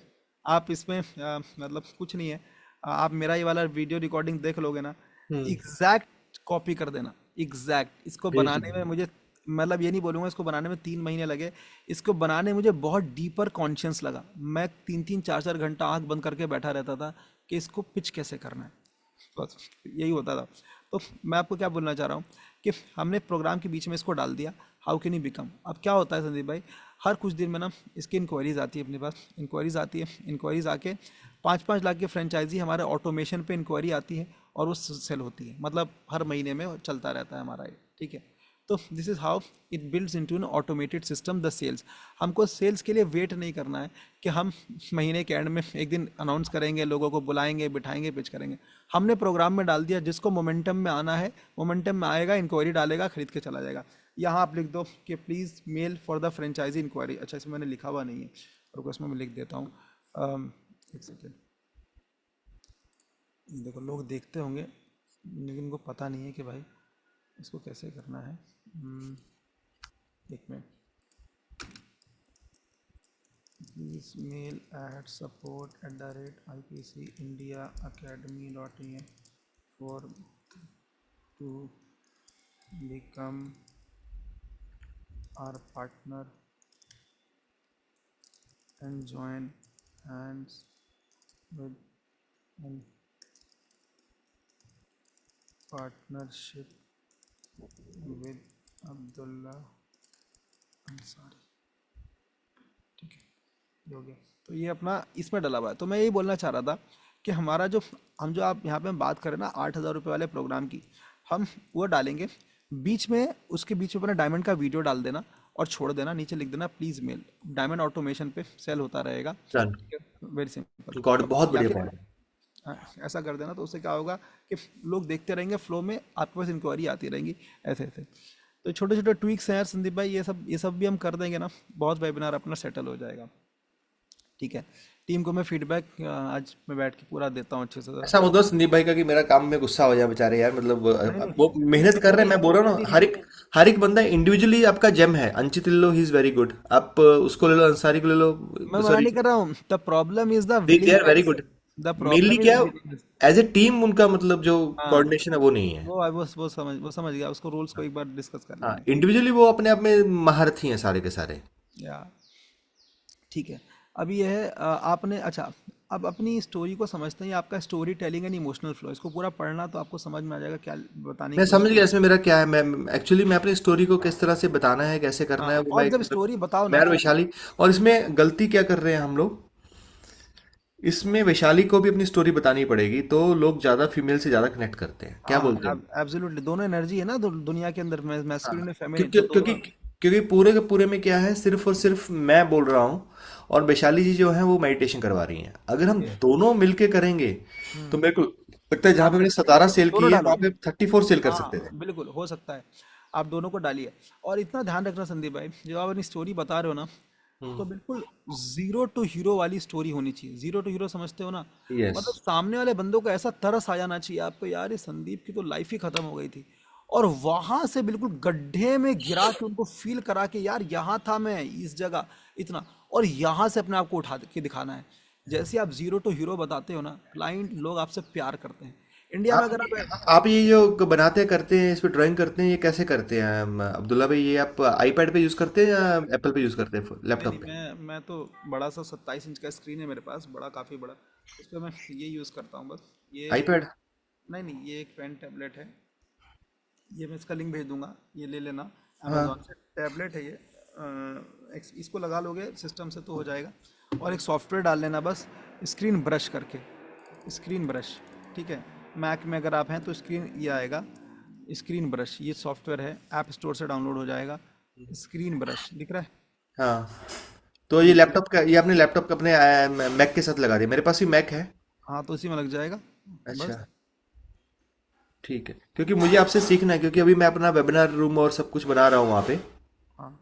आप इसमें मतलब कुछ नहीं है। आप मेरा ये वाला वीडियो रिकॉर्डिंग देख लोगे ना, हम्म। एग्जैक्ट कॉपी कर देना। एग्जैक्ट इसको भेज बनाने में दीजिए। मुझे, मतलब ये नहीं बोलूंगा इसको बनाने में 3 महीने लगे। इसको बनाने में मुझे बहुत डीपर कॉन्शियस लगा। मैं 3-3 4-4 घंटा आंख बंद करके बैठा रहता था कि इसको पिच कैसे करना है, बस यही होता था। तो मैं आपको क्या बोलना चाह रहा हूँ कि हमने प्रोग्राम के बीच में इसको डाल दिया, हाउ कैन यू बिकम। अब क्या होता है संदीप भाई, हर कुछ दिन में ना इसकी इंक्वायरीज आती है अपने पास, इंक्वायरीज आती है, इंक्वायरीज आके 5-5 लाख की फ्रेंचाइजी हमारे ऑटोमेशन पे इंक्वायरी आती है, और वो सेल होती है, मतलब हर महीने में चलता रहता है हमारा ये, ठीक है। तो this is how it builds into an automated system the sales. हमको सेल्स के लिए वेट नहीं करना है कि हम महीने के एंड में एक दिन अनाउंस करेंगे, लोगों को बुलाएंगे, बिठाएंगे, पिच करेंगे। हमने प्रोग्राम में डाल दिया, जिसको मोमेंटम में आना है मोमेंटम में आएगा, इंक्वायरी डालेगा, खरीद के चला जाएगा। यहाँ आप लिख दो कि please mail for the franchisee inquiry. अच्छा, इसमें मैंने लिखा हुआ नहीं है, रुको इसमें मैं लिख देता हूँ। एक सेकेंड। देखो लोग देखते होंगे लेकिन उनको पता नहीं है कि भाई इसको कैसे करना है। एक minute. Please mail at support@ipcindiaacademy.in for to become our partner and join hands with in partnership with Abdullah Ansari. ठीक है, ये हो गया। तो ये अपना इसमें डला हुआ है। तो मैं यही बोलना चाह रहा था कि हमारा जो हम जो आप यहाँ पे हम बात करें ना 8,000 रुपये वाले प्रोग्राम की, हम वो डालेंगे। बीच में उसके बीच में अपना डायमंड का वीडियो डाल देना और छोड़ देना, नीचे लिख देना प्लीज़ मेल। डायमंड ऑटोमेशन पे सेल होता रहेगा। डन। Very simple. गॉड, बहुत या बढ़िया फिर पॉइंट। हाँ, ऐसा कर देना, तो उससे क्या होगा कि लोग देखते रहेंगे, फ्लो में आपके पास इंक्वायरी आती रहेंगी, ऐसे ऐसे। तो छोटे छोटे ट्विक्स हैं यार संदीप भाई, ये सब भी हम कर देंगे ना, बहुत वेबिनार अपना सेटल हो जाएगा। ठीक है। टीम को मैं फीडबैक आज मैं बैठ के पूरा देता हूँ अच्छे से ज़रा। ऐसा मत दो संदीप भाई का कि मेरा काम में गुस्सा हो जाए बेचारे यार, मतलब नहीं नहीं, वो मेहनत कर रहे हैं, नहीं मैं बोल रहा हूँ नहीं ना, नहीं, हर एक बंदा इंडिविजुअली आपका जेम है। अंचित ले लो, ही इज वेरी गुड, आप उसको ले लो, अंसारी को ले लो, मैं मना सॉरी, नहीं कर रहा हूँ। The problem is the they are very willingness. Good. The mainly problem is क्या, विलिंगनेस। एज ए टीम उनका मतलब जो हाँ, कोऑर्डिनेशन है वो नहीं है। वो वो समझ गया, उसको रूल्स को एक बार डिस्कस कर हाँ, लेंगे। इंडिविजुअली वो अपने आप में महारथी हैं सारे के सारे। या ठीक है। अभी यह है आपने अच्छा, अब अपनी स्टोरी को समझते हैं, ये आपका story telling and emotional flow, इसको पूरा पढ़ना तो आपको समझ में आ जाएगा क्या बताने की मैं कोशिश समझ कर गया रहा इसमें मेरा क्या है, मैं एक्चुअली मैं अपनी स्टोरी को किस तरह से बताना है, कैसे हूँ। करना है, हाँ, वो मैं और जब स्टोरी बताओ मैं ना और तो वैशाली। और इसमें गलती क्या कर रहे हैं हम लोग, इसमें वैशाली को भी अपनी स्टोरी बतानी पड़ेगी, तो लोग ज्यादा फीमेल से ज्यादा कनेक्ट करते हैं, क्या हाँ, बोलते हैं। एब्सोल्युटली दोनों एनर्जी है ना दुनिया के अंदर, हाँ, मैस्कुलिन और फेमिनिन, क्योंकि तो क्योंकि दोनों। क्योंकि पूरे के पूरे में क्या है, सिर्फ और सिर्फ मैं बोल रहा हूँ, और वैशाली जी जो है वो मेडिटेशन करवा रही हैं। अगर हम ये दोनों मिलके करेंगे तो मेरे को लगता है जहां आप पे मैंने 17 सेल की दोनों है डालो। वहां पे 34 सेल कर सकते हाँ थे। बिल्कुल हो सकता है। आप दोनों को डालिए, और इतना ध्यान रखना संदीप भाई, जब आप अपनी स्टोरी बता रहे हो ना, तो बिल्कुल जीरो टू हीरो वाली स्टोरी होनी चाहिए। जीरो टू हीरो समझते हो ना, यस। मतलब सामने वाले बंदों को ऐसा तरस आ जाना चाहिए आपको, यार ये संदीप की तो लाइफ ही खत्म हो गई थी, और वहां से बिल्कुल गड्ढे में गिरा के उनको फील करा के, यार यहाँ था मैं इस जगह इतना, और यहाँ से अपने आप को उठा के दिखाना है। जैसे आप जीरो टू हीरो बताते हो ना, क्लाइंट लोग आपसे प्यार करते हैं। इंडिया में आप अगर आप आप ये जो बनाते करते हैं, इस पे ड्राइंग करते हैं, ये कैसे करते हैं अब्दुल्ला भाई? ये आप आईपैड पे यूज करते हैं या एप्पल पे यूज करते हैं, नहीं नहीं, लैपटॉप पे? मैं तो बड़ा सा 27 इंच का स्क्रीन है मेरे पास, बड़ा काफ़ी बड़ा। उस पर मैं ये यूज़ करता हूँ बस। ये आईपैड। नहीं नहीं, ये एक पेन टैबलेट है। ये मैं इसका लिंक भेज दूंगा, ये ले लेना हाँ। अमेजोन से। टैबलेट है ये। इसको लगा लोगे सिस्टम से तो हो जाएगा। और एक सॉफ्टवेयर डाल लेना बस, स्क्रीन ब्रश करके, स्क्रीन ब्रश। ठीक है, मैक में अगर आप हैं तो स्क्रीन ये आएगा, स्क्रीन ब्रश। ये सॉफ्टवेयर है, ऐप स्टोर से डाउनलोड हो जाएगा। स्क्रीन ब्रश दिख रहा है? हाँ, तो ये लैपटॉप का, ये आपने लैपटॉप का अपने मैक के साथ लगा दिया? मेरे पास भी मैक है। हाँ, तो इसी में लग जाएगा अच्छा, बस। ठीक है, क्योंकि मुझे आपसे सीखना है, क्योंकि अभी मैं अपना वेबिनार रूम और सब कुछ बना रहा हूँ वहाँ पे, हाँ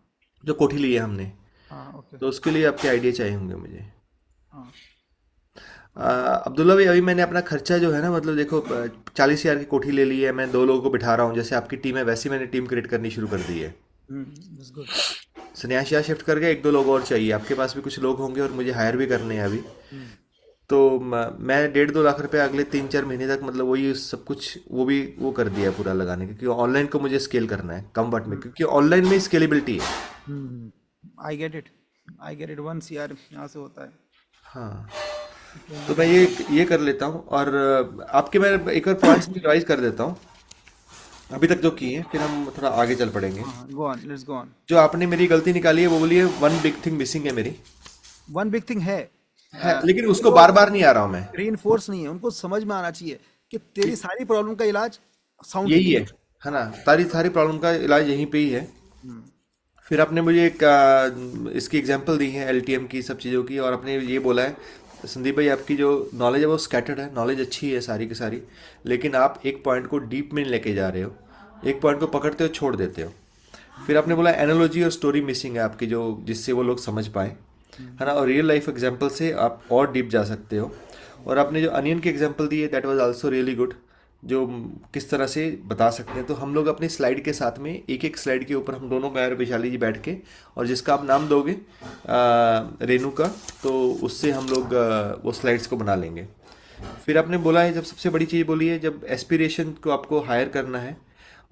जो कोठी ली है हमने। हाँ, ओके। तो उसके लिए आपके आइडिया चाहिए होंगे मुझे। हाँ अब्दुल्ला भाई, अभी मैंने अपना खर्चा जो है ना, मतलब देखो, 40,000 की कोठी ले ली है, मैं 2 लोगों को बिठा रहा हूँ, जैसे आपकी टीम है वैसी मैंने टीम क्रिएट करनी शुरू कर दी है। That's good. सन्यासी यहाँ शिफ्ट करके 1-2 लोग और चाहिए, आपके पास भी कुछ लोग होंगे और मुझे हायर भी करने हैं अभी। तो मैं 1.5-2 लाख रुपए अगले 3-4 महीने तक, मतलब वही सब कुछ वो भी वो कर दिया है पूरा लगाने के, क्योंकि ऑनलाइन को मुझे स्केल करना है कम बट में, क्योंकि ऑनलाइन में स्केलेबिलिटी है। आई get it, I get it. 1 CR यहाँ से होता है। हाँ, तो मैं ये कर लेता हूँ, और आपके मैं एक और पॉइंट्स भी रिवाइज कर देता हूँ अभी तक जो किए हैं, फिर हम थोड़ा आगे चल पड़ेंगे। हाँ, go on, let's go on. जो आपने मेरी गलती निकाली है वो बोली है, वन बिग थिंग मिसिंग है मेरी। वन बिग थिंग है। है, लेकिन उसको बार बार नहीं आ रहा हूँ मैं। रीइंफोर्स नहीं है, उनको समझ में आना चाहिए कि तेरी सारी प्रॉब्लम का इलाज साउंड यही हीलिंग है ना? सारी सारी प्रॉब्लम का इलाज यहीं पे ही है। है। फिर आपने मुझे एक इसकी एग्जांपल दी है एलटीएम की, सब चीज़ों की, और आपने ये बोला है, संदीप भाई आपकी जो नॉलेज है वो स्कैटर्ड है, नॉलेज अच्छी है सारी की सारी, लेकिन आप एक पॉइंट को डीप में लेके जा रहे हो, एक पॉइंट को पकड़ते हो छोड़ देते हो। फिर आपने बोला एनालॉजी और स्टोरी मिसिंग है आपकी, जो जिससे वो लोग समझ पाए, है ना, और रियल लाइफ एग्जांपल से आप और डीप जा सकते हो। और आपने जो अनियन की एग्जांपल दी है, that was also really good, जो किस तरह से बता सकते हैं। तो हम लोग अपनी स्लाइड के साथ में, एक एक स्लाइड के ऊपर हम दोनों, मैं और वैशाली जी बैठ के, और जिसका आप नाम दोगे रेनू का, तो उससे हम लोग वो स्लाइड्स को बना लेंगे। फिर आपने बोला है, जब सबसे बड़ी चीज़ बोली है, जब एस्पिरेशन को आपको हायर करना है,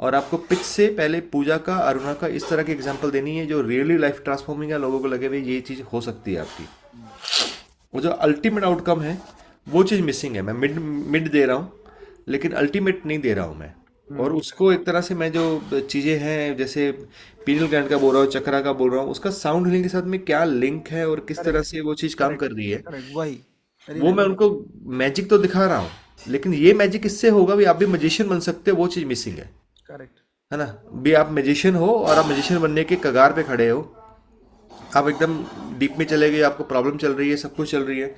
और आपको पिच से पहले पूजा का, अरुणा का, इस तरह की एग्जांपल देनी है जो रियली लाइफ ट्रांसफॉर्मिंग है, लोगों को लगे भाई ये चीज़ हो सकती है आपकी। वो जो अल्टीमेट आउटकम है वो चीज़ मिसिंग है। मैं मिड मिड दे रहा हूँ, लेकिन अल्टीमेट नहीं दे रहा हूँ मैं। और उसको एक तरह से मैं जो चीज़ें हैं, जैसे पीनल ग्लैंड का बोल रहा हूँ, चक्रा का बोल रहा हूँ, उसका साउंड हीलिंग के साथ में क्या लिंक है और किस तरह करेक्ट से वो चीज़ काम करेक्ट कर रही है, करेक्ट, वही। वेरी वो नाइस। मैं उनको मैजिक तो दिखा रहा हूँ, लेकिन ये मैजिक इससे होगा भी आप भी मजिशियन बन सकते हो, वो चीज़ मिसिंग करेक्ट। है ना? भी आप मैजिशियन हो और आप मैजिशियन बनने के कगार पे खड़े हो, आप एकदम डीप में चले गए, आपको प्रॉब्लम चल रही है, सब कुछ चल रही है,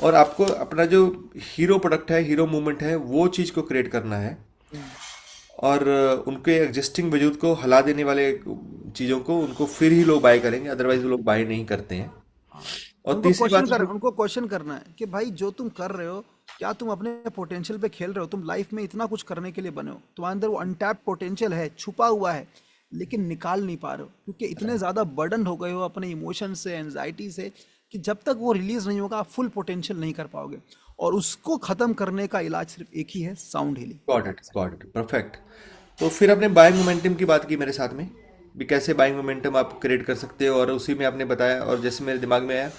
और आपको अपना जो हीरो प्रोडक्ट है, हीरो मूवमेंट है, वो चीज़ को क्रिएट करना है, और उनके एग्जिस्टिंग वजूद को हिला देने वाले चीज़ों को, उनको फिर ही लोग बाय करेंगे, अदरवाइज वो लोग बाय नहीं करते हैं। और तीसरी बात जो, उनको क्वेश्चन करना है कि भाई जो तुम कर रहे हो, क्या तुम अपने पोटेंशियल पे खेल रहे हो? तुम लाइफ में इतना कुछ करने के लिए बने हो, तुम्हारे अंदर वो अनटैप्ड पोटेंशियल है, छुपा हुआ है, लेकिन निकाल नहीं पा रहे हो, क्योंकि इतने ज्यादा बर्डन हो गए हो अपने इमोशन से, एंजाइटी से, कि जब तक वो रिलीज नहीं होगा आप फुल पोटेंशियल नहीं कर पाओगे। और उसको खत्म करने का इलाज सिर्फ एक ही है, sound healing. Got it, perfect. तो फिर आपने बाइंग मोमेंटम की बात की मेरे साथ में भी, कैसे बाइंग मोमेंटम आप क्रिएट कर सकते हो, और उसी में आपने बताया, और जैसे मेरे दिमाग में आया,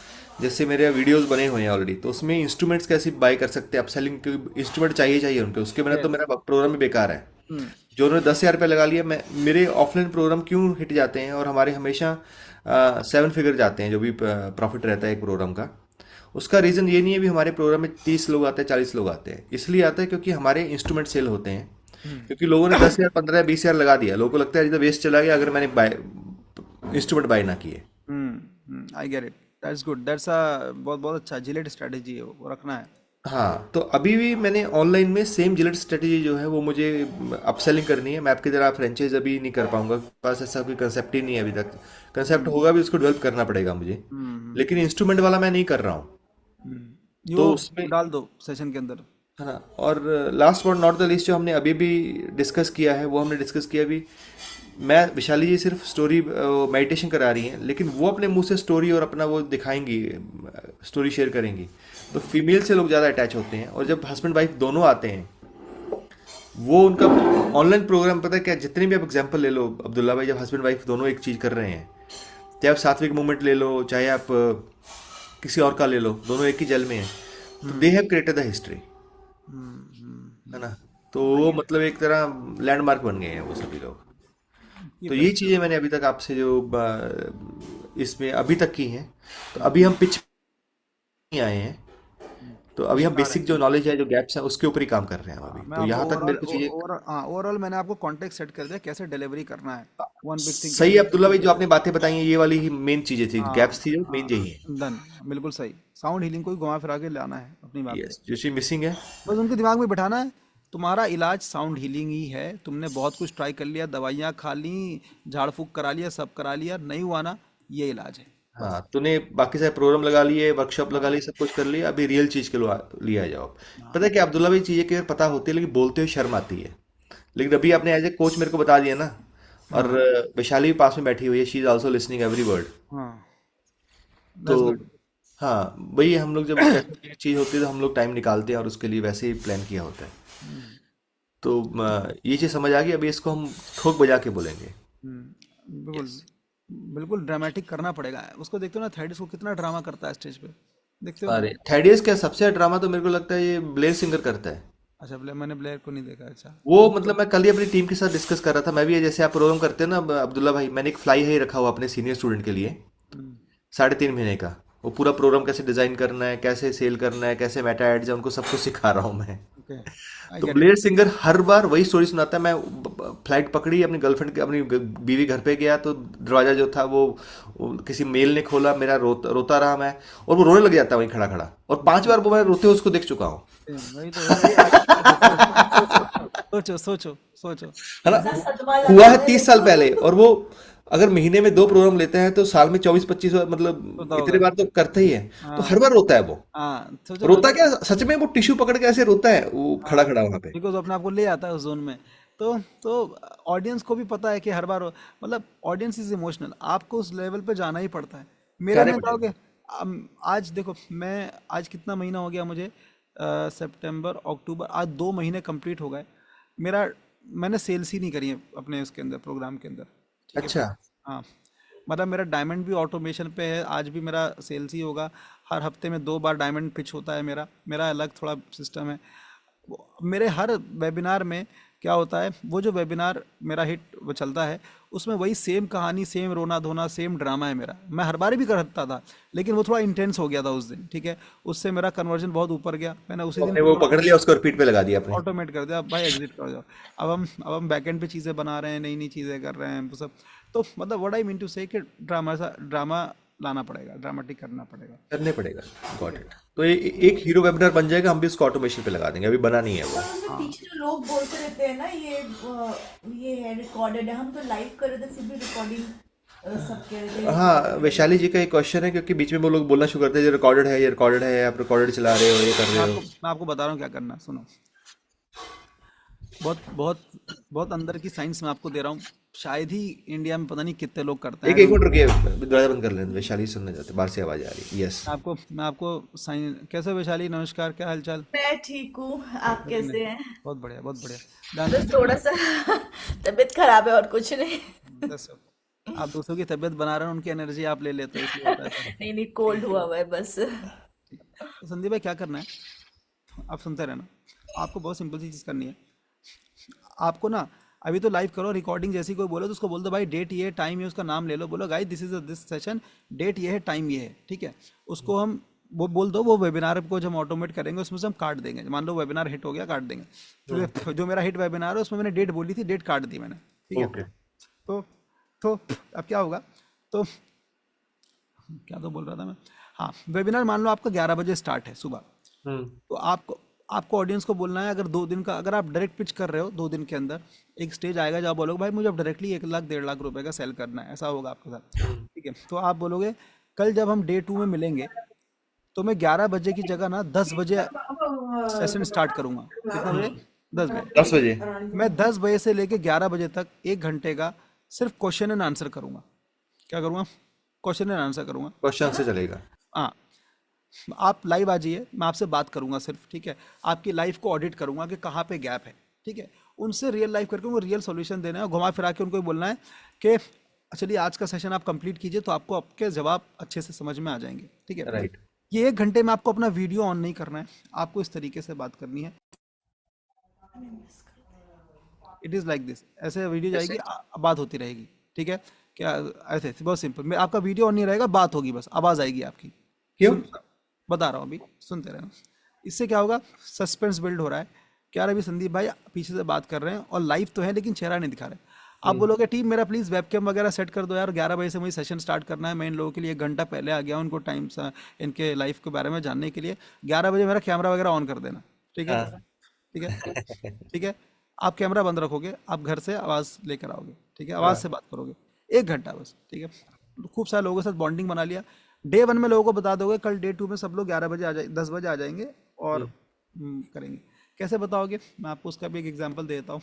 जैसे मेरे वीडियोस बने हुए हैं ऑलरेडी, तो उसमें इंस्ट्रूमेंट्स कैसे बाय कर सकते हैं, अपसेलिंग के इंस्ट्रूमेंट चाहिए उनके, उसके बिना तो मेरा प्रोग्राम ही बेकार है। जो उन्होंने 10,000 रुपये लगा लिया, मैं, मेरे ऑफलाइन प्रोग्राम क्यों हिट जाते हैं, और हमारे हमेशा 7 फिगर जाते हैं, जो भी प्रॉफिट रहता है एक प्रोग्राम का, उसका रीज़न ये नहीं है भी हमारे प्रोग्राम में 30 लोग आते हैं, 40 लोग आते हैं, इसलिए आता है क्योंकि हमारे इंस्ट्रूमेंट सेल होते हैं। क्योंकि लोगों ने 10,000, 15,000, 20,000 लगा दिया, लोगों को लगता है ये तो वेस्ट चला गया अगर मैंने बाय इंस्ट्रूमेंट बाय ना किए। आई get it, that's good, that's a बहुत बहुत अच्छा जिलेट स्ट्रेटेजी है, वो रखना है। हाँ, तो अभी भी मैंने ऑनलाइन में सेम जिलेट स्ट्रेटेजी जो है वो मुझे अपसेलिंग करनी है। मैं आपकी तरह फ्रेंचाइज अभी नहीं कर पाऊंगा, पास ऐसा कोई कंसेप्ट ही नहीं है अभी तक। कंसेप्ट होगा भी, उसको डेवलप करना पड़ेगा मुझे, लेकिन इंस्ट्रूमेंट वाला मैं नहीं कर रहा हूँ। ये तो वो उसमें, डाल दो सेशन के अंदर। है ना, और last but not the list जो हमने अभी भी डिस्कस किया है, वो हमने डिस्कस किया अभी, मैं, विशाली जी सिर्फ स्टोरी मेडिटेशन करा रही हैं, लेकिन वो अपने मुंह से स्टोरी और अपना वो दिखाएंगी, स्टोरी शेयर करेंगी, तो फीमेल से लोग ज़्यादा अटैच होते हैं, और जब हस्बैंड वाइफ दोनों आते हैं वो उनका ऑनलाइन प्रोग्राम, पता है क्या, जितने भी आप एग्जांपल ले लो, अब्दुल्ला भाई जब हस्बैंड वाइफ दोनों एक चीज़ कर रहे हैं, चाहे आप सात्विक मूवमेंट ले लो, चाहे आप किसी और का ले लो, दोनों एक ही जेल में हैं, तो they have created the history, है ना। तो वो मतलब एक तरह लैंडमार्क बन गए हैं वो सभी लोग। ये तो ये चीज़ें मैंने अभी तक आपसे जो इसमें अभी तक की हैं। तो अभी हम पिच नहीं आए हैं, तो अभी हम सिखा रहे बेसिक जो नॉलेज है, जो गैप्स हैं, उसके ऊपर ही काम कर रहे हैं हम हैं। अभी। मैं तो आपको यहाँ तक ओवरऑल मेरे को चीज़ें ओवरऑल मैंने आपको कॉन्टेक्ट सेट कर दिया कैसे डिलीवरी करना है। वन बिग थिंग सही है अब्दुल्ला भाई, जो आपने बातें बताई हैं, ये वाली ही मेन चीज़ें थी, हाँ गैप्स थी जो हाँ, मेन यही है। डन, बिल्कुल सही। साउंड हीलिंग को ही घुमा फिरा के लाना है अपनी बात पे। यस, जो चीज़ मिसिंग है। बस उनके दिमाग में बिठाना है तुम्हारा इलाज साउंड हीलिंग ही है। तुमने बहुत कुछ ट्राई कर लिया, दवाइयाँ खा ली, झाड़ फूक करा लिया, सब करा लिया, नहीं हुआ ना, ये इलाज है हाँ, बस। तूने बाकी सारे प्रोग्राम लगा लिए, वर्कशॉप लगा ली, हाँ सब कुछ कर लिया, अभी रियल चीज़ के लिए आ जाओ। पता है हाँ क्या अब्दुल्ला भाई, चीज़ें कई बार पता होती है लेकिन बोलते हुए शर्म आती है। लेकिन अभी आपने एज ए कोच मेरे को बता दिया ना। और हाँ वैशाली भी पास में बैठी हुई है, she is also listening every word. हाँ, तो दैट्स गुड। हाँ, वही हम लोग जब ऐसी चीज़ होती है तो हम लोग टाइम निकालते हैं और उसके लिए वैसे ही प्लान किया होता है। तो ये चीज़ समझ आ गई, अभी इसको हम ठोक बजा के बोलेंगे। बिल्कुल। यस। बिल्कुल ड्रामेटिक करना पड़ेगा उसको। देखते हो ना थेडिस को कितना ड्रामा करता है स्टेज पे, देखते हो? अरे थैडियस क्या, सबसे ड्रामा तो मेरे को लगता है ये ब्लेयर सिंगर करता है। अच्छा, मैंने ब्लेयर को नहीं देखा। अच्छा। वो मतलब मैं कल ही अपनी टीम के साथ डिस्कस कर रहा था, मैं भी जैसे आप प्रोग्राम करते हैं ना अब्दुल्ला भाई, मैंने एक फ्लाई हाई रखा हुआ अपने सीनियर स्टूडेंट के लिए, हम्म, 3.5 महीने का। वो पूरा प्रोग्राम कैसे डिजाइन करना है, कैसे सेल करना है, कैसे मेटा एड्स है, उनको सब कुछ सिखा रहा हूँ मैं। ओके, आई तो गेट इट। ब्लेयर सिंगर हर बार वही स्टोरी सुनाता है। मैं फ्लाइट पकड़ी, अपनी गर्लफ्रेंड के, अपनी बीवी घर पे गया, तो दरवाजा जो था वो किसी मेल ने खोला, मेरा रोता रहा मैं, और वो रोने लग जाता है वहीं खड़ा खड़ा, और 5 बार वो मैं रोते हुए उसको देख चुका हूँ। वही तो वही देखो, सोचो सोचो सोचो। है ना। ऐसा सदमा हुआ लगा है है 30 साल देखो। पहले, और वो अगर महीने में 2 प्रोग्राम लेते हैं तो साल में 24-25 बार, होता मतलब इतने होगा। बार तो करते ही है। तो हर हाँ बार रोता है वो। हाँ, सोचो ना। रोता क्या, सच में वो टिश्यू पकड़ के ऐसे रोता है, वो खड़ा हाँ, खड़ा वहां पे। बिकॉज अपने आप को ले आता है उस जोन में। तो ऑडियंस को भी पता है कि हर बार मतलब ऑडियंस इज इमोशनल, आपको उस लेवल पे जाना ही पड़ता है। मेरे जाने में पड़ेगा। जाओगे। आज देखो, मैं आज कितना महीना हो गया मुझे, सितंबर अक्टूबर, आज 2 महीने कंप्लीट हो गए। मेरा मैंने सेल्स ही नहीं करी है अपने उसके अंदर, प्रोग्राम के अंदर, ठीक है। अच्छा। हाँ, मतलब मेरा डायमंड भी ऑटोमेशन पे है, आज भी मेरा सेल्स ही होगा। हर हफ्ते में 2 बार डायमंड पिच होता है मेरा मेरा अलग थोड़ा सिस्टम है। मेरे हर वेबिनार में क्या होता है, वो जो वेबिनार मेरा हिट वो चलता है, उसमें वही सेम कहानी, सेम रोना धोना, सेम ड्रामा है मेरा। मैं हर बार भी करता था, लेकिन वो थोड़ा इंटेंस हो गया था उस दिन, ठीक है। उससे मेरा कन्वर्जन बहुत ऊपर गया, मैंने उसी तो दिन आपने वो पकड़ लिया, उसको रिपीट पे लगा दिया आपने। ऑटोमेट कर दिया। अब भाई एग्जिट कर जाओ। अब हम बैकएंड पे चीज़ें बना रहे हैं, नई नई चीज़ें कर रहे हैं वो सब। तो मतलब व्हाट आई मीन टू से कि ड्रामा लाना पड़ेगा, ड्रामेटिक करना पड़ेगा। करने पड़ेगा। Got it. तो ये एक हीरो वेबिनार बन जाएगा, हम भी उसको ऑटोमेशन पे लगा देंगे, अभी बना नहीं है वो। पर उसमें हाँ पीछे जो लोग बोलते रहते हैं ना, ये है रिकॉर्डेड है, हम तो लाइव कर रहे थे फिर भी रिकॉर्डिंग सब कह रहे थे हाँ, रिकॉर्डेड है। वैशाली जी का एक क्वेश्चन है, क्योंकि बीच में वो लोग बोलना शुरू करते हैं, ये रिकॉर्डेड है, ये रिकॉर्डेड है, आप रिकॉर्डेड चला रहे हो, ये कर रहे हो। मैं आपको बता रहा हूँ क्या करना है, सुनो। बहुत बहुत बहुत अंदर की साइंस मैं आपको दे रहा हूँ। शायद ही इंडिया में पता नहीं कितने लोग करते हैं, एक I एक don't मिनट know। रुकिए, दरवाजा बंद कर लें, वैशाली सुनने जाते, बाहर से आवाज आ रही है। यस। मैं आपको साइन कैसे, वैशाली नमस्कार, क्या हालचाल? मैं ठीक हूँ, आप बढ़िया, कैसे हैं? बहुत बढ़िया बहुत बढ़िया। ध्यान बस रखिए। थोड़ा सा तबीयत खराब है और कुछ नहीं। दस आप दूसरों की तबीयत बना रहे हैं, उनकी एनर्जी आप ले लेते हो, इसलिए होता है ऐसा। नहीं नहीं, कोल्ड हुआ हुआ है बस। ठीक है। तो संदीप भाई क्या करना है, आप सुनते रहना। आपको बहुत सिंपल सी चीज़ करनी है। आपको ना अभी तो लाइव करो, रिकॉर्डिंग जैसी कोई बोलो तो उसको बोल दो भाई डेट ये है, टाइम ये, उसका नाम ले लो, बोलो guys this is this session, date ये है, टाइम ये है, ठीक है। उसको हम वो बोल दो, वो वेबिनार को जब हम ऑटोमेट करेंगे उसमें से हम काट देंगे। मान लो वेबिनार हिट हो गया, काट देंगे। जो मेरा हिट वेबिनार है उसमें मैंने डेट बोली थी, डेट काट दी मैंने, ठीक है। ओके। तो तो अब क्या होगा, तो क्या तो बोल रहा था मैं। हाँ, वेबिनार मान लो आपका 11 बजे स्टार्ट है सुबह। हम्म। तो आपको आपको ऑडियंस को बोलना है, अगर 2 दिन का, अगर आप डायरेक्ट पिच कर रहे हो 2 दिन के अंदर, एक स्टेज आएगा जब आप बोलोगे भाई मुझे अब डायरेक्टली 1 लाख 1.5 लाख रुपए का सेल करना है, ऐसा होगा आपके साथ, ठीक है। तो आप बोलोगे कल जब हम डे 2 में मिलेंगे तो मैं 11 बजे की जगह ना 10 बजे सेशन स्टार्ट करूंगा। कितना बजे? 10 बजे। 10 बजे। मैं 10 बजे से लेके 11 बजे तक 1 घंटे का सिर्फ क्वेश्चन एंड आंसर करूंगा। क्या करूंगा? क्वेश्चन एंड आंसर करूंगा। क्वेश्चन से चलेगा। हाँ, आप लाइव आ जाइए, मैं आपसे बात करूंगा सिर्फ, ठीक है। आपकी लाइफ को ऑडिट करूंगा कि कहाँ पे गैप है, ठीक है। उनसे रियल लाइफ करके उनको रियल सॉल्यूशन देना है, और घुमा फिरा के उनको बोलना है कि चलिए आज का सेशन आप कंप्लीट कीजिए, तो आपको आपके जवाब अच्छे से समझ में आ जाएंगे। ठीक है, राइट। ये 1 घंटे में आपको अपना वीडियो ऑन नहीं करना है, आपको इस तरीके से बात करनी है। इट इज़ लाइक दिस, ऐसे वीडियो जाएगी, बात होती रहेगी। ठीक है, क्या ऐसे बहुत सिंपल, मैं आपका वीडियो ऑन नहीं रहेगा, बात होगी बस, आवाज़ आएगी आपकी। क्यों? बता रहा हूँ अभी, सुनते रहना। इससे क्या होगा, सस्पेंस बिल्ड हो रहा है कि यार अभी संदीप भाई पीछे से बात कर रहे हैं और लाइव तो है लेकिन चेहरा नहीं दिखा रहे। आप बोलोगे टीम मेरा प्लीज़ वेबकैम वगैरह सेट कर दो यार, 11 बजे से मुझे सेशन स्टार्ट करना है, मैं इन लोगों के लिए 1 घंटा पहले आ गया, उनको टाइम इनके लाइफ के बारे में जानने के लिए, 11 बजे मेरा कैमरा वगैरह ऑन कर देना। ठीक है, हाँ। ठीक है, ठीक है। आप कैमरा बंद रखोगे, आप घर से आवाज़ लेकर आओगे। ठीक है, आवाज़ से बात करोगे 1 घंटा बस। ठीक है, खूब सारे लोगों के साथ बॉन्डिंग बना लिया। डे 1 में लोगों को बता दोगे, कल डे 2 में सब लोग 11 बजे आ जाए, 10 बजे आ जाएंगे और करेंगे। कैसे बताओगे, मैं आपको उसका भी एक एग्जांपल देता हूँ।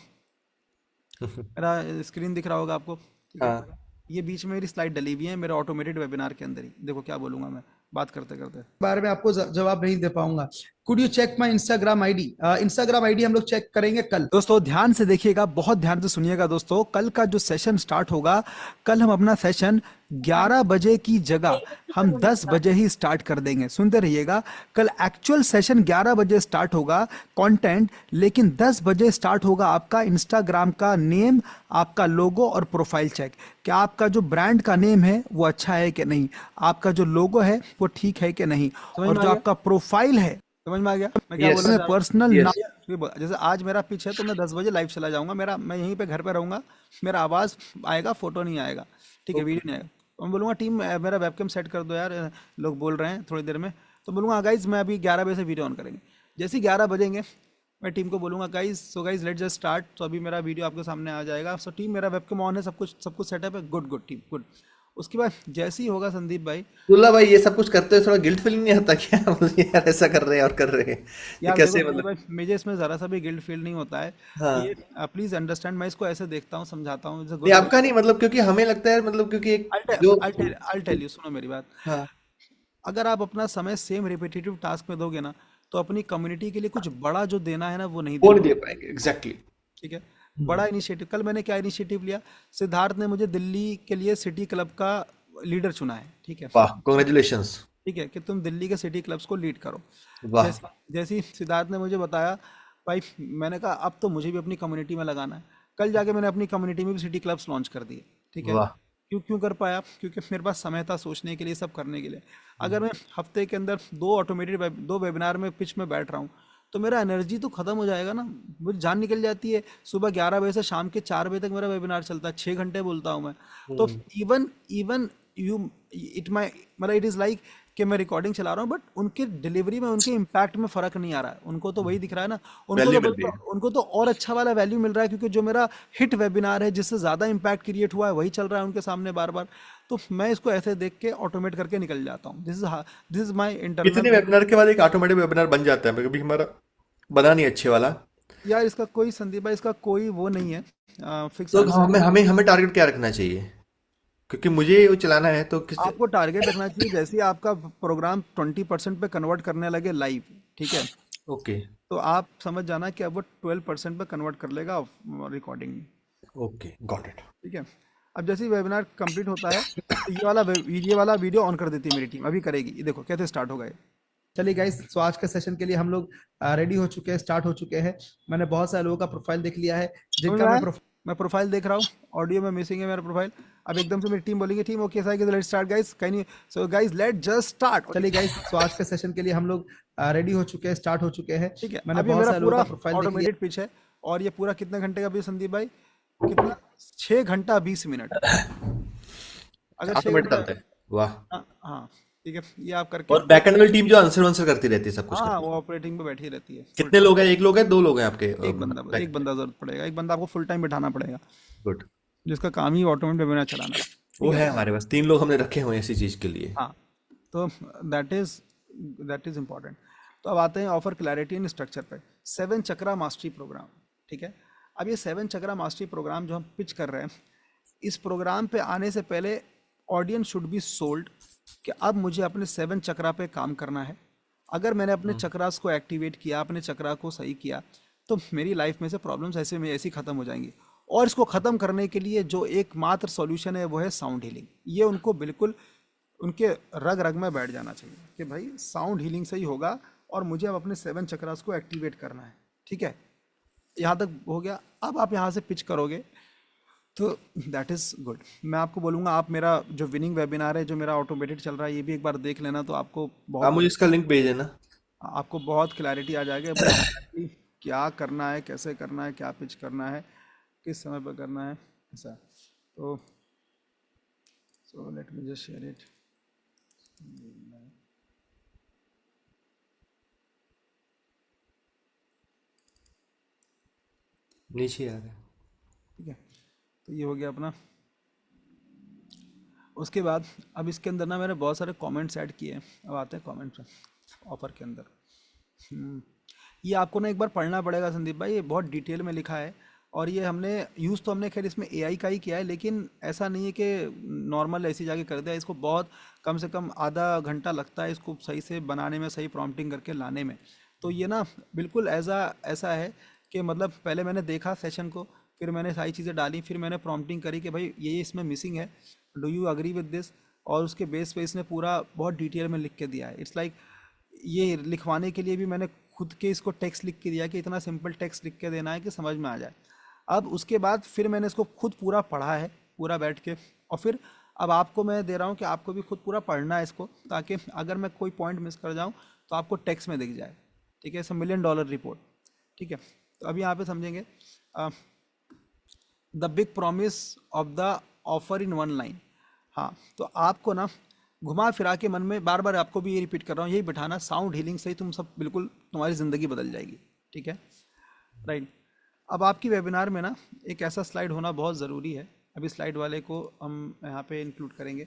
मेरा स्क्रीन दिख रहा होगा आपको। ठीक है, हाँ। ये बीच में मेरी स्लाइड डली हुई है मेरे ऑटोमेटेड वेबिनार के अंदर ही। देखो क्या बोलूंगा मैं बात करते करते, बारे में आपको जवाब नहीं दे पाऊंगा। Could you check my Instagram ID? Instagram ID हम लोग चेक करेंगे कल। दोस्तों ध्यान से देखिएगा, बहुत ध्यान से सुनिएगा दोस्तों। कल का जो सेशन स्टार्ट होगा, कल हम अपना सेशन 11 बजे की जगह हम 10 बजे ही स्टार्ट कर देंगे। सुनते रहिएगा, कल एक्चुअल सेशन 11 बजे स्टार्ट होगा कंटेंट, लेकिन 10 बजे स्टार्ट होगा आपका इंस्टाग्राम का नेम, आपका लोगो और प्रोफाइल चेक। क्या आपका जो ब्रांड का नेम है वो अच्छा है कि नहीं, आपका जो लोगो है वो ठीक है कि नहीं, और जो आपका प्रोफाइल है, समझ में आ गया मैं क्या Yes. बोल रहा हूँ? Personal Yes. नाम, जैसे आज मेरा पिच है तो मैं 10 बजे लाइव चला जाऊंगा, मैं यहीं पे घर पे रहूंगा, मेरा आवाज आएगा, फोटो नहीं आएगा। ठीक है, वीडियो नहीं आएगा। तो मैं बोलूंगा टीम मेरा वेबकैम सेट कर दो यार, लोग बोल रहे हैं थोड़ी देर में, तो बोलूंगा गाइज मैं अभी 11 बजे से वीडियो ऑन करेंगे। जैसे ही 11 बजेंगे मैं टीम को बोलूंगा guys, so guys let's just start. तो अभी मेरा वीडियो आपके सामने आ जाएगा। सो टीम मेरा वेबकैम ऑन है, सब कुछ सेटअप है, गुड गुड टीम गुड। उसके बाद जैसे ही होगा संदीप भाई, दुल्ला भाई, ये सब कुछ करते हुए थोड़ा गिल्ट फीलिंग नहीं आता क्या? मतलब यार ऐसा कर रहे हैं और कर रहे हैं, ये यार कैसे देखो मतलब? भाई, मुझे इसमें ज़रा सा भी गिल्ट फील नहीं होता है। हाँ। ये प्लीज़ अंडरस्टैंड, मैं इसको ऐसे देखता हूँ, समझाता हूँ, नहीं आपका नहीं, मतलब क्योंकि हमें लगता है, मतलब क्योंकि एक जो आई टेल यू, सुनो मेरी बात। हाँ अगर आप अपना समय सेम रिपीटेटिव टास्क में दोगे ना, तो अपनी कम्युनिटी के लिए कुछ बड़ा जो देना है ना वो नहीं वो दे नहीं दे पाओगे। पाएंगे एग्जैक्टली। ठीक है, बड़ा इनिशिएटिव, कल मैंने क्या इनिशिएटिव लिया, सिद्धार्थ ने मुझे दिल्ली के लिए सिटी क्लब का लीडर चुना है। ठीक है, वाह, कॉन्ग्रेचुलेशंस। ठीक है, कि तुम दिल्ली के सिटी क्लब्स को लीड करो। वाह। जैसे ही सिद्धार्थ ने मुझे बताया भाई, मैंने कहा अब तो मुझे भी अपनी कम्युनिटी में लगाना है। कल जाके मैंने अपनी कम्युनिटी में भी सिटी क्लब्स लॉन्च कर दिए। ठीक है, वाह। क्यों क्यों कर पाया, क्योंकि मेरे पास समय था सोचने के लिए, सब करने के लिए। अगर मैं हफ्ते के अंदर 2 वेबिनार में पिच में बैठ रहा हूँ, तो मेरा एनर्जी तो खत्म हो जाएगा ना, मुझे जान निकल जाती है। सुबह 11 बजे से शाम के 4 बजे तक मेरा वेबिनार चलता है, 6 घंटे बोलता हूँ मैं। तो even even you it my मतलब इट इज़ लाइक कि मैं रिकॉर्डिंग चला रहा हूँ, बट उनके डिलीवरी में, उनके इम्पैक्ट में फ़र्क नहीं आ रहा है। उनको तो वही दिख रहा है ना, वैल्यू मिल रही है। उनको तो और अच्छा वाला वैल्यू मिल रहा है, क्योंकि जो मेरा हिट वेबिनार है, जिससे ज़्यादा इम्पैक्ट क्रिएट हुआ है, वही चल रहा है उनके सामने बार बार। तो मैं इसको ऐसे देख के ऑटोमेट करके निकल जाता हूँ। दिस इज माई कितने इंटरनल। वेबिनार के बाद एक ऑटोमेटिक वेबिनार बन जाता है? कभी हमारा बना नहीं अच्छे वाला। यार इसका कोई, संदीप भाई, इसका कोई वो नहीं है फिक्स तो आंसर। हमें हमें हमें टारगेट क्या रखना चाहिए? क्योंकि मुझे वो चलाना है तो किस। आपको टारगेट रखना चाहिए, जैसे ही आपका प्रोग्राम 20% पे कन्वर्ट करने लगे लाइव, ठीक है, ओके तो आप समझ जाना कि अब वो 12% पे कन्वर्ट कर लेगा रिकॉर्डिंग में। Okay, got it. ठीक है, अब जैसे ही वेबिनार कंप्लीट होता है, तो ये वाला वीडियो ऑन कर देती है मेरी टीम, अभी करेगी। ये देखो कैसे स्टार्ट हो गए। चलिए गाइस, सो आज के सेशन के लिए हम लोग रेडी हो चुके हैं, स्टार्ट हो चुके हैं। मैंने बहुत सारे लोगों का प्रोफाइल देख लिया है, जिनका मैं प्रोफाइल देख रहा हूँ। ऑडियो में मिसिंग है मेरा प्रोफाइल। अब एकदम से मेरी टीम बोलेंगे, team okay sir, let's start guys, can you, so guys let just start. चलिए गाइस, सो आज के सेशन के लिए हम लोग रेडी हो चुके हैं, स्टार्ट हो चुके हैं। ठीक है, मैंने अभी बहुत मेरा सारे लोगों पूरा का प्रोफाइल देख लिया। पिच है, और ये पूरा कितने घंटे का भी संदीप भाई, कितना 6 घंटा 20 मिनट। अगर 6 ऑटोमेट घंटा, करते हैं। वाह। हाँ ठीक है, ये आप करके, और बैकएंड वाली टीम जो आंसर वांसर करती रहती है, सब कुछ हाँ करती वो है। ऑपरेटिंग पे बैठी रहती है। कितने लोग हैं? एक लोग है, 2 लोग हैं आपके? एक बंदा जरूरत पड़ेगा, एक बंदा आपको फुल टाइम बिठाना पड़ेगा, गुड। जिसका काम ही ऑटोमेट वेबिनार चलाना है। वो है हमारे पास 3 लोग हमने रखे हुए हैं इसी चीज के लिए। हाँ, तो दैट इज इम्पॉर्टेंट। तो अब आते हैं ऑफर क्लैरिटी इन स्ट्रक्चर पे, 7 चक्रा मास्टरी प्रोग्राम। ठीक है, अब ये 7 चक्रा मास्टरी प्रोग्राम जो हम पिच कर रहे हैं, इस प्रोग्राम पे आने से पहले ऑडियंस शुड बी सोल्ड कि अब मुझे अपने 7 चक्रा पे काम करना है। अगर मैंने अपने चक्रास को एक्टिवेट किया, अपने चक्रा को सही किया, तो मेरी लाइफ में से प्रॉब्लम्स ऐसे में ऐसी ख़त्म हो जाएंगी। और इसको ख़त्म करने के लिए जो एकमात्र सॉल्यूशन है वो है साउंड हीलिंग। ये उनको बिल्कुल उनके रग रग में बैठ जाना चाहिए कि भाई साउंड हीलिंग से ही होगा और मुझे अब अपने 7 चक्रास को एक्टिवेट करना है। ठीक है, यहाँ तक हो गया। अब आप यहाँ से पिच करोगे तो दैट इज़ गुड। मैं आपको बोलूँगा आप मेरा जो विनिंग वेबिनार है जो मेरा ऑटोमेटेड चल रहा है ये भी एक बार देख लेना, तो आपको आप बहुत मुझे इसका लिंक भेज देना। क्लैरिटी आ जाएगा भाई exactly क्या करना है, कैसे करना है, क्या पिच करना है, किस समय पर करना है, ऐसा। तो so let me just share it. नीचे आ रहा है। ठीक है, तो ये हो गया अपना। उसके बाद अब इसके अंदर ना मैंने बहुत सारे कमेंट्स ऐड किए हैं। अब आते हैं कमेंट्स ऑफर के अंदर। ये आपको ना एक बार पढ़ना पड़ेगा संदीप भाई, ये बहुत डिटेल में लिखा है। और ये हमने यूज़ तो हमने खैर इसमें एआई का ही किया है, लेकिन ऐसा नहीं है कि नॉर्मल ऐसी जाके कर दिया। इसको बहुत कम से कम आधा घंटा लगता है इसको सही से बनाने में, सही प्रॉम्प्टिंग करके लाने में। तो ये ना बिल्कुल ऐसा है कि मतलब पहले मैंने देखा सेशन को, फिर मैंने सारी चीज़ें डाली, फिर मैंने प्रॉम्प्टिंग करी कि भाई ये इसमें मिसिंग है, do you agree with this. और उसके बेस पे इसने पूरा बहुत डिटेल में लिख के दिया है। इट्स लाइक ये लिखवाने के लिए भी मैंने खुद के इसको टेक्स्ट लिख के दिया कि इतना सिंपल टेक्स्ट लिख के देना है कि समझ में आ जाए। अब उसके बाद फिर मैंने इसको खुद पूरा पढ़ा है, पूरा बैठ के, और फिर अब आपको मैं दे रहा हूँ कि आपको भी खुद पूरा पढ़ना है इसको, ताकि अगर मैं कोई पॉइंट मिस कर जाऊँ तो आपको टेक्स्ट में दिख जाए। ठीक है, $1 मिलियन रिपोर्ट। ठीक है, तो अभी यहाँ पे समझेंगे the big promise of the offer in 1 line. हाँ, तो आपको ना घुमा फिरा के मन में बार बार आपको भी ये रिपीट कर रहा हूँ, यही बिठाना, साउंड हीलिंग से ही तुम सब बिल्कुल तुम्हारी ज़िंदगी बदल जाएगी। ठीक है, राइट। अब आपकी वेबिनार में ना एक ऐसा स्लाइड होना बहुत ज़रूरी है। अभी स्लाइड वाले को हम यहाँ पे इंक्लूड करेंगे।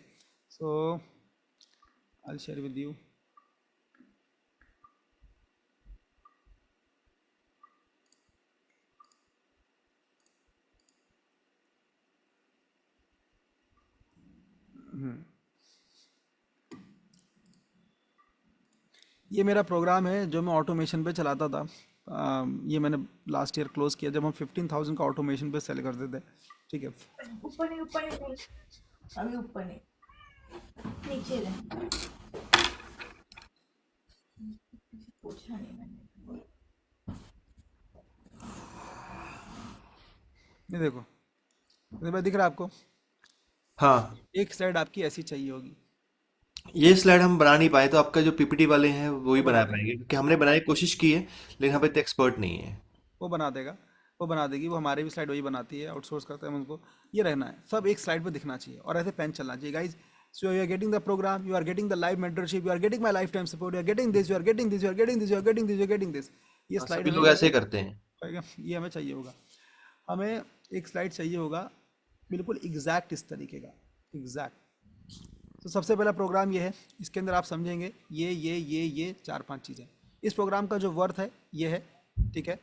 सो आई शेयर विद यू। ये मेरा प्रोग्राम है जो मैं ऑटोमेशन पे चलाता था। ये मैंने लास्ट ईयर क्लोज किया जब हम 15,000 का ऑटोमेशन पे सेल करते थे। ठीक है, ऊपर नहीं, ऊपर नहीं, अभी ऊपर नहीं, नीचे रहे, पूछा नहीं मैंने। ये देखो, ये भाई दिख रहा है आपको? हाँ, एक स्लाइड आपकी ऐसी चाहिए होगी, ये स्लाइड हम बना नहीं पाए तो आपका जो पीपीटी वाले हैं वो ही वो बना बना देगा। पाएंगे, क्योंकि हमने बनाने की कोशिश की है लेकिन हम इतने एक्सपर्ट नहीं है। वो बना देगा, वो बना देगी। वो हमारे भी स्लाइड वही बनाती है, आउटसोर्स करते हैं हम उनको। ये रहना है, सब एक स्लाइड पे दिखना चाहिए और ऐसे पेन चलना चाहिए guys. So you are getting the program, you are getting the live mentorship, you are getting my life time support, you are getting this, you are getting this, you are getting this, you are getting this, you are getting this. ये हाँ, slide सभी हमें लोग ऐसे ही करते हैं। होगा, ये हमें चाहिए होगा। हमें एक स्लाइड चाहिए होगा बिल्कुल एग्जैक्ट इस तरीके का, एग्जैक्ट। तो सबसे पहला प्रोग्राम ये है, इसके अंदर आप समझेंगे ये 4-5 चीज़ें। इस प्रोग्राम का जो वर्थ है ये है। ठीक है,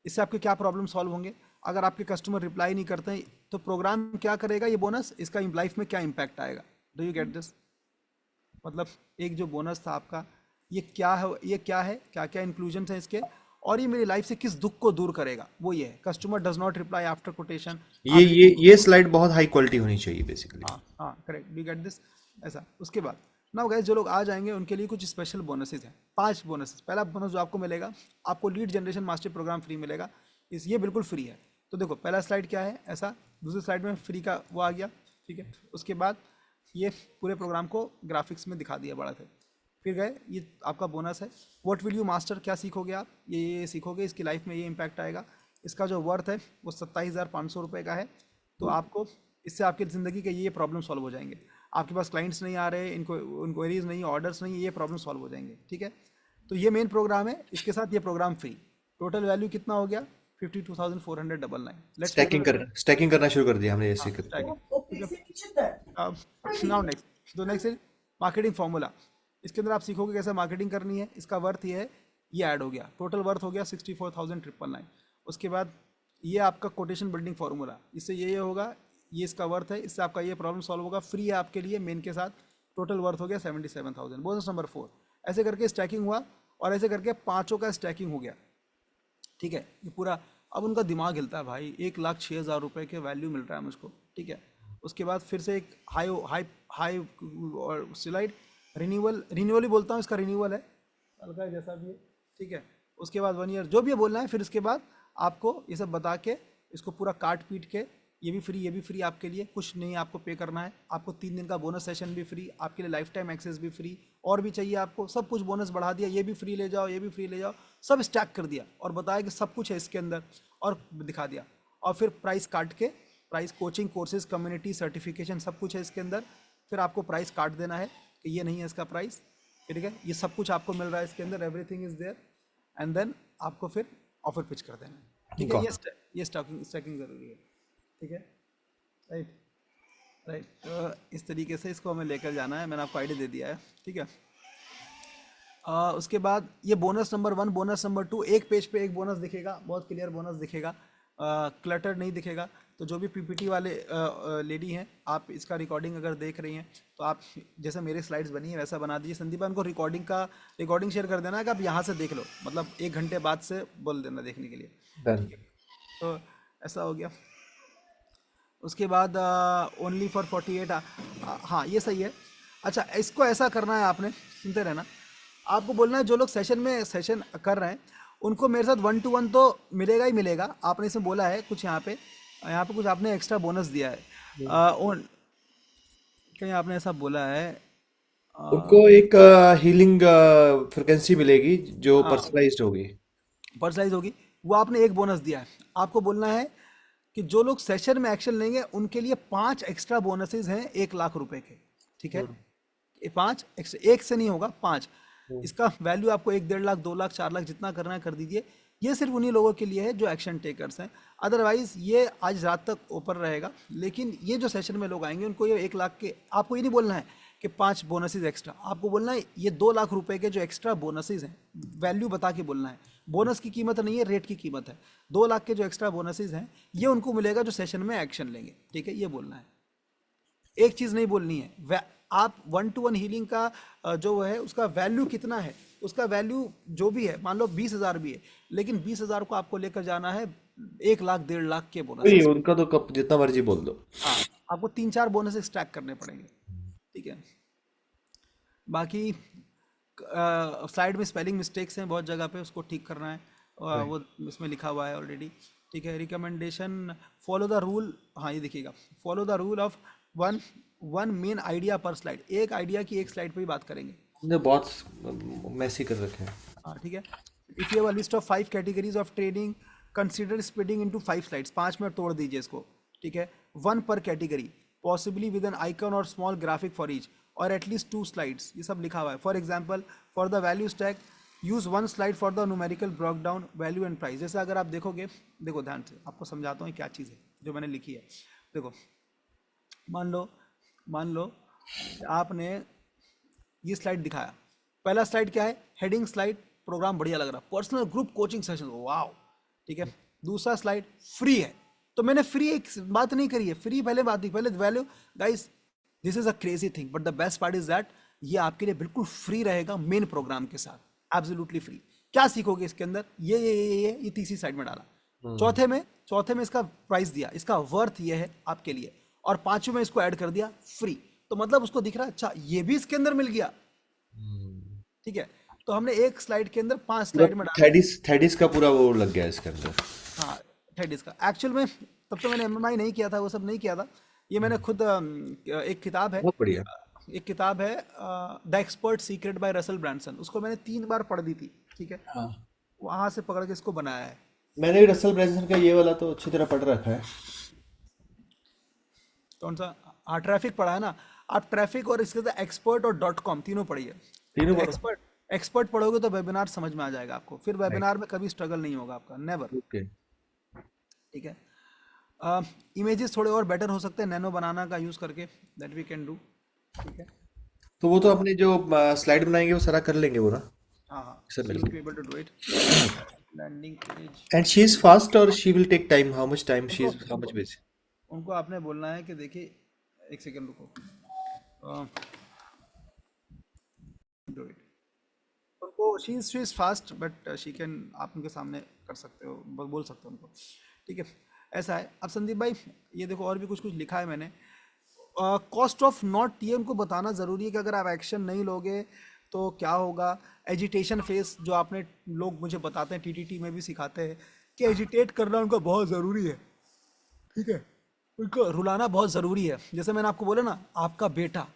इससे आपके क्या प्रॉब्लम सॉल्व होंगे। अगर आपके कस्टमर रिप्लाई नहीं करते हैं तो प्रोग्राम क्या करेगा, ये बोनस, इसका लाइफ में क्या इम्पैक्ट आएगा। Do you get this? मतलब एक जो बोनस था आपका, ये क्या है, ये क्या है, क्या क्या इंक्लूजन है इसके, और ये मेरी लाइफ से किस दुख को दूर करेगा, वो ये है। Customer does not reply after quotation. ये स्लाइड बहुत हाई क्वालिटी होनी चाहिए बेसिकली। हाँ हाँ, करेक्ट, डू गेट दिस, ऐसा। उसके बाद नाउ गाइस, जो लोग आ जाएंगे उनके लिए कुछ स्पेशल बोनसेस हैं, 5 बोनसेस। पहला बोनस जो आपको मिलेगा, आपको lead generation master program free मिलेगा। ये बिल्कुल फ्री है। तो देखो पहला स्लाइड क्या है, ऐसा। दूसरे स्लाइड में फ्री का वो आ गया। ठीक है, उसके बाद ये पूरे प्रोग्राम को ग्राफिक्स में दिखा दिया बड़ा थे। फिर गए, ये आपका बोनस है। व्हाट विल यू मास्टर, क्या सीखोगे आप, ये सीखोगे, इसकी लाइफ में ये इम्पैक्ट आएगा। इसका जो वर्थ है वो 27,500 रुपये का है। तो आपको इससे आपकी ज़िंदगी के ये प्रॉब्लम सॉल्व हो जाएंगे। आपके पास क्लाइंट्स नहीं आ रहे, इनको इंक्वायरीज नहीं, ऑर्डर्स नहीं, ये प्रॉब्लम सॉल्व हो जाएंगे। ठीक है, तो ये मेन प्रोग्राम है, इसके साथ ये प्रोग्राम फ्री। टोटल वैल्यू कितना हो गया, 52,499। लेट्स स्टैकिंग करना शुरू कर दिया हमने जैसे कि। ओके से नीचे तक। Now next, next is marketing formula. इसके अंदर आप सीखोगे कैसे मार्केटिंग करनी है। इसका वर्थ ये है, ये ऐड हो गया, टोटल वर्थ हो गया 64,999। उसके बाद ये आपका कोटेशन बिल्डिंग फार्मूला, इससे ये होगा, ये इसका वर्थ है, इससे आपका ये प्रॉब्लम सॉल्व होगा, फ्री है आपके लिए मेन के साथ। टोटल वर्थ हो गया 77,000। बोनस नंबर 4, ऐसे करके स्टैकिंग हुआ और ऐसे करके पाँचों का स्टैकिंग हो गया। ठीक है, ये पूरा। अब उनका दिमाग हिलता है भाई, 1,06,000 रुपये के वैल्यू मिल रहा है मुझको, ठीक है। उसके बाद फिर से एक हाई हाई हाई और स्लाइड, रिन्यूअल ही बोलता हूँ, इसका रिन्यूअल है हल्का जैसा भी है, ठीक है। उसके बाद 1 ईयर जो भी बोलना है, फिर उसके बाद आपको ये सब बता के इसको पूरा काट पीट के, ये भी फ्री, ये भी फ्री आपके लिए, कुछ नहीं आपको पे करना है। आपको 3 दिन का बोनस सेशन भी फ्री, आपके लिए लाइफ टाइम एक्सेस भी फ्री, और भी चाहिए आपको, सब कुछ बोनस बढ़ा दिया, ये भी फ्री ले जाओ, ये भी फ्री ले जाओ, सब स्टैक कर दिया और बताया कि सब कुछ है इसके अंदर, और दिखा दिया। और फिर प्राइस काट के, price, coaching, courses, community, certification, सब कुछ है इसके अंदर। फिर आपको प्राइस काट देना है कि ये नहीं है इसका प्राइस, ठीक है, ये सब कुछ आपको मिल रहा है इसके अंदर, everything is there, and then आपको फिर ऑफर पिच कर देना है, ठीक है। ये स्टैकिंग जरूरी है, ठीक है, राइट राइट। तो इस तरीके से इसको हमें लेकर जाना है, मैंने आपको आइडिया दे दिया है, ठीक है। उसके बाद ये बोनस नंबर 1, बोनस नंबर 2, एक पेज पे एक बोनस दिखेगा, बहुत क्लियर बोनस दिखेगा, क्लटर नहीं दिखेगा। तो जो भी पीपीटी वाले लेडी हैं, आप इसका रिकॉर्डिंग अगर देख रही हैं तो आप जैसे मेरी स्लाइड्स बनी है वैसा बना दीजिए। संदीप भाई, उनको रिकॉर्डिंग शेयर कर देना है कि आप यहाँ से देख लो, मतलब 1 घंटे बाद से बोल देना देखने के लिए, डन। तो ऐसा हो गया। उसके बाद ओनली फॉर 48, हाँ ये सही है। अच्छा, इसको ऐसा करना है आपने, सुनते रहना, आपको बोलना है जो लोग सेशन कर रहे हैं उनको मेरे साथ 1 to 1 तो मिलेगा ही मिलेगा। आपने इसमें बोला है कुछ यहाँ पे कुछ आपने एक्स्ट्रा बोनस दिया है, कहीं आपने ऐसा बोला है, उनको एक हीलिंग फ्रिक्वेंसी मिलेगी जो हाँ पर्सनलाइज्ड होगी। पर्सनलाइज होगी, वो आपने एक बोनस दिया है। आपको बोलना है कि जो लोग सेशन में एक्शन लेंगे उनके लिए 5 एक्स्ट्रा बोनसेस हैं 1,00,000 रुपए के, ठीक है। ये 5 एक से नहीं होगा, 5। इसका वैल्यू आपको 1, 1.5 लाख, 2 लाख, 4 लाख जितना करना है कर दीजिए। ये सिर्फ उन्हीं लोगों के लिए है जो एक्शन टेकर्स हैं, अदरवाइज ये आज रात तक ओपन रहेगा। लेकिन ये जो सेशन में लोग आएंगे उनको ये 1 लाख के, आपको ये नहीं बोलना है कि 5 बोनसेस एक्स्ट्रा, आपको बोलना है ये 2 लाख रुपए के जो एक्स्ट्रा बोनसेस हैं, वैल्यू बता के बोलना है। बोनस की कीमत नहीं है, रेट की कीमत है। 2 लाख के जो एक्स्ट्रा बोनसेस हैं ये उनको मिलेगा जो सेशन में एक्शन लेंगे, ठीक है, ये बोलना है। एक चीज नहीं बोलनी है, आप 1 to 1 हीलिंग का जो है उसका वैल्यू कितना है, उसका वैल्यू जो भी है, मान लो 20,000 भी है, लेकिन 20,000 को आपको लेकर जाना है 1 लाख, 1.5 लाख के वही, बोनस। उनका तो कब जितना मर्जी बोल दो। हाँ, आपको 3-4 बोनस स्टैक करने पड़ेंगे, ठीक है। बाकी स्लाइड में स्पेलिंग मिस्टेक्स हैं बहुत जगह पे, उसको ठीक करना है, वो इसमें लिखा हुआ है ऑलरेडी, ठीक है। रिकमेंडेशन, फॉलो द रूल, हाँ ये दिखेगा, follow the rule of one main idea पर स्लाइड, एक आइडिया की एक स्लाइड पे ही बात करेंगे, उन्हें बहुत मैसी कर रखे हैं। हाँ ठीक है। If you have a list of 5 categories of trading, consider splitting into 5 slides, 5 में तोड़ दीजिए इसको, ठीक है। 1 पर category, possibly with an icon और स्मॉल ग्राफिक फॉर ईच, और एटलीस्ट 2 स्लाइड्स, ये सब लिखा हुआ है। For example, for the value stack use 1 slide for the numerical break down value and price. जैसे अगर आप देखोगे, देखो ध्यान से आपको समझाता हूँ क्या चीज़ है जो मैंने लिखी है। देखो, मान लो आपने ये स्लाइड दिखाया, पहला स्लाइड क्या है, हेडिंग स्लाइड, प्रोग्राम बढ़िया लग रहा, personal group coaching session, wow, ठीक है। दूसरा स्लाइड फ्री है, तो मैंने फ्री एक बात नहीं करी है, फ्री पहले बात थी, पहले value, guys this is a crazy thing, but the best part is that ये आपके लिए बिल्कुल फ्री रहेगा, मेन प्रोग्राम के साथ, एब्सोल्युटली फ्री। क्या सीखोगे इसके अंदर, ये तीसरी साइड में डाला। चौथे में इसका प्राइस दिया, इसका वर्थ ये है आपके लिए, और 5वें में इसको ऐड कर दिया फ्री, तो मतलब उसको दिख रहा है अच्छा ये भी इसके अंदर मिल गया, ठीक है। तो हमने एक स्लाइड के अंदर 5 स्लाइड में डाला। थेडिस का पूरा वो लग गया इसके अंदर। हाँ, थेडिस का एक्चुअल में तब तो मैंने एमएमआई नहीं किया था, वो सब नहीं किया था, ये मैंने खुद एक किताब है, बहुत बढ़िया। The expert secret by Russell Brunson, उसको मैंने 3 बार पढ़ दी थी, ठीक है। हाँ, वहां से पकड़ के इसको बनाया है। मैंने भी रसल ब्रैंसन का ये वाला तो अच्छी तरह पढ़ रखा है। कौन सा, हाँ ट्रैफिक पढ़ा है ना, आप ट्रैफिक और इसके साथ एक्सपर्ट और .com तीनों पढ़िए। तीनों पढ़ो। एक्सपर्ट पढ़ोगे तो वेबिनार समझ में आ जाएगा आपको, फिर वेबिनार में कभी स्ट्रगल नहीं होगा आपका, नेवर, ओके। ठीक है। इमेजेस थोड़े और बेटर हो सकते हैं नैनो बनाना का यूज करके, दैट वी कैन डू, ठीक है। तो वो तो अपने जो स्लाइड बनाएंगे वो सारा कर लेंगे वो ना, हाँ हाँ, sir you will be able to do it. Landing page, and she is fast or she will take time, how much time she is, how much busy. उनको आपने बोलना है कि देखिए, एक सेकंड रुको, डू इट। उनको she is fast but she can, आप उनके सामने कर सकते हो, बोल सकते हो उनको, ठीक है। ऐसा है। अब संदीप भाई ये देखो और भी कुछ कुछ लिखा है मैंने। कॉस्ट ऑफ नॉट, ये उनको बताना ज़रूरी है कि अगर आप एक्शन नहीं लोगे तो क्या होगा। एजिटेशन फेस जो आपने, लोग मुझे बताते हैं, टीटीटी में भी सिखाते हैं कि एजिटेट करना उनका बहुत ज़रूरी है, ठीक है। उनको रुलाना बहुत ज़रूरी है। जैसे मैंने आपको बोला ना, आपका बेटा,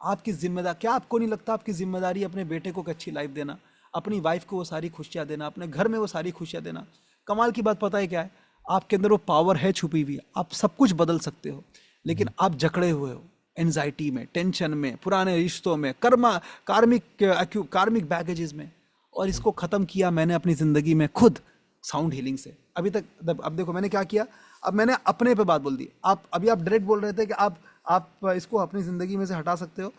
आपकी जिम्मेदार, क्या आपको नहीं लगता आपकी जिम्मेदारी अपने बेटे को एक अच्छी लाइफ देना, अपनी वाइफ को वो सारी खुशियाँ देना, अपने घर में वो सारी खुशियाँ देना। कमाल की बात पता है क्या है, आपके अंदर वो पावर है छुपी हुई, आप सब कुछ बदल सकते हो, लेकिन आप जकड़े हुए हो एनजाइटी में, टेंशन में, पुराने रिश्तों में, कार्मिक बैगेजेस में। और इसको ख़त्म किया मैंने अपनी ज़िंदगी में खुद, साउंड हीलिंग से। अभी तक अब देखो मैंने क्या किया, अब मैंने अपने पे बात बोल दी। आप अभी आप डायरेक्ट बोल रहे थे कि आप इसको अपनी ज़िंदगी में से हटा सकते हो।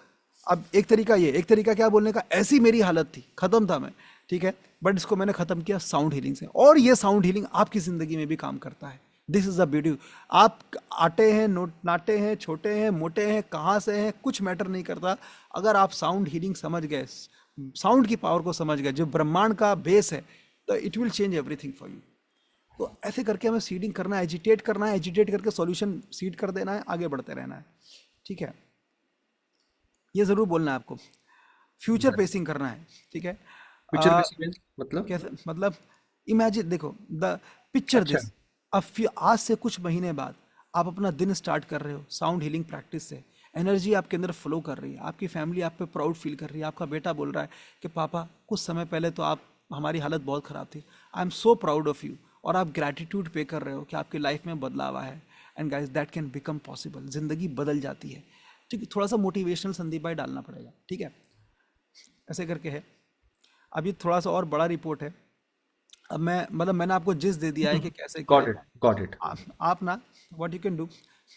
अब एक तरीका ये, एक तरीका क्या बोलने का, ऐसी मेरी हालत थी, ख़त्म था मैं, ठीक है, बट इसको मैंने ख़त्म किया साउंड हीलिंग से। और ये साउंड हीलिंग आपकी ज़िंदगी में भी काम करता है। This is the beauty. आप आटे हैं, नाटे हैं, छोटे हैं, मोटे हैं, कहाँ से हैं, कुछ मैटर नहीं करता। अगर आप साउंड हीलिंग समझ गए, साउंड की पावर को समझ गए, जो ब्रह्मांड का बेस है, तो it will change everything for you. तो ऐसे करके हमें सीडिंग करना है, एजिटेट करना है, एजिटेट करके सॉल्यूशन सीड कर देना है, आगे बढ़ते रहना है, ठीक है। ये ज़रूर बोलना है आपको। फ्यूचर पेसिंग करना है, ठीक है। फ्यूचर बेसिस मतलब? कैसे मतलब, इमेजिन, देखो द पिक्चर अच्छा। दिस। अब आज से कुछ महीने बाद आप अपना दिन स्टार्ट कर रहे हो साउंड हीलिंग प्रैक्टिस से, एनर्जी आपके अंदर फ्लो कर रही है, आपकी फैमिली आप पे प्राउड फील कर रही है, आपका बेटा बोल रहा है कि पापा कुछ समय पहले तो आप, हमारी हालत बहुत ख़राब थी, I am so proud of you. और आप ग्रैटिट्यूड पे कर रहे हो कि आपकी लाइफ में बदलाव आया है। And guys that can become possible, ज़िंदगी बदल जाती है, ठीक है। थोड़ा सा मोटिवेशनल संदीप भाई डालना पड़ेगा, ठीक है, ऐसे करके है। अब ये थोड़ा सा और बड़ा रिपोर्ट है। अब मैं मतलब मैंने आपको जिस दे दिया है कि कैसे क्या गॉट है। It, got it. आप ना, व्हाट यू कैन डू,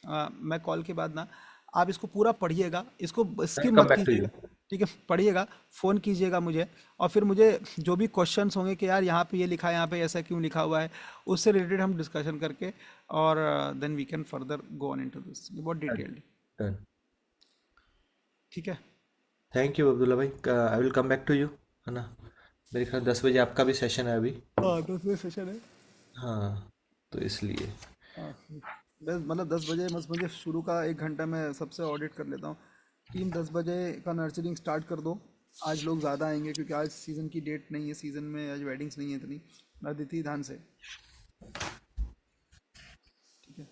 मैं कॉल के बाद ना आप इसको पूरा पढ़िएगा, इसको स्किप कम मत बैक टू कीजिएगा, यू। ठीक है। पढ़िएगा, फ़ोन कीजिएगा मुझे, और फिर मुझे जो भी क्वेश्चंस होंगे कि यार यहाँ पे ये लिखा है, यहाँ पे ऐसा क्यों लिखा हुआ है, उससे रिलेटेड हम डिस्कशन करके, और then we can further go on into this बहुत डिटेल्ड, डन। ठीक है। थैंक यू अब्दुल्ला भाई, I will come back to you, है ना। मेरे ख्याल 10 बजे आपका भी सेशन है अभी। हाँ 10 बजे सेशन है। हाँ, तो इसलिए। हाँ, मतलब 10 बजे बस मुझे शुरू का 1 घंटा मैं सबसे ऑडिट कर लेता हूँ। टीम 10 बजे का नर्चरिंग स्टार्ट कर दो। आज लोग ज़्यादा आएंगे क्योंकि आज सीज़न की डेट नहीं है, सीज़न में आज वेडिंग्स नहीं है इतनी, अदिति धान से, ठीक है।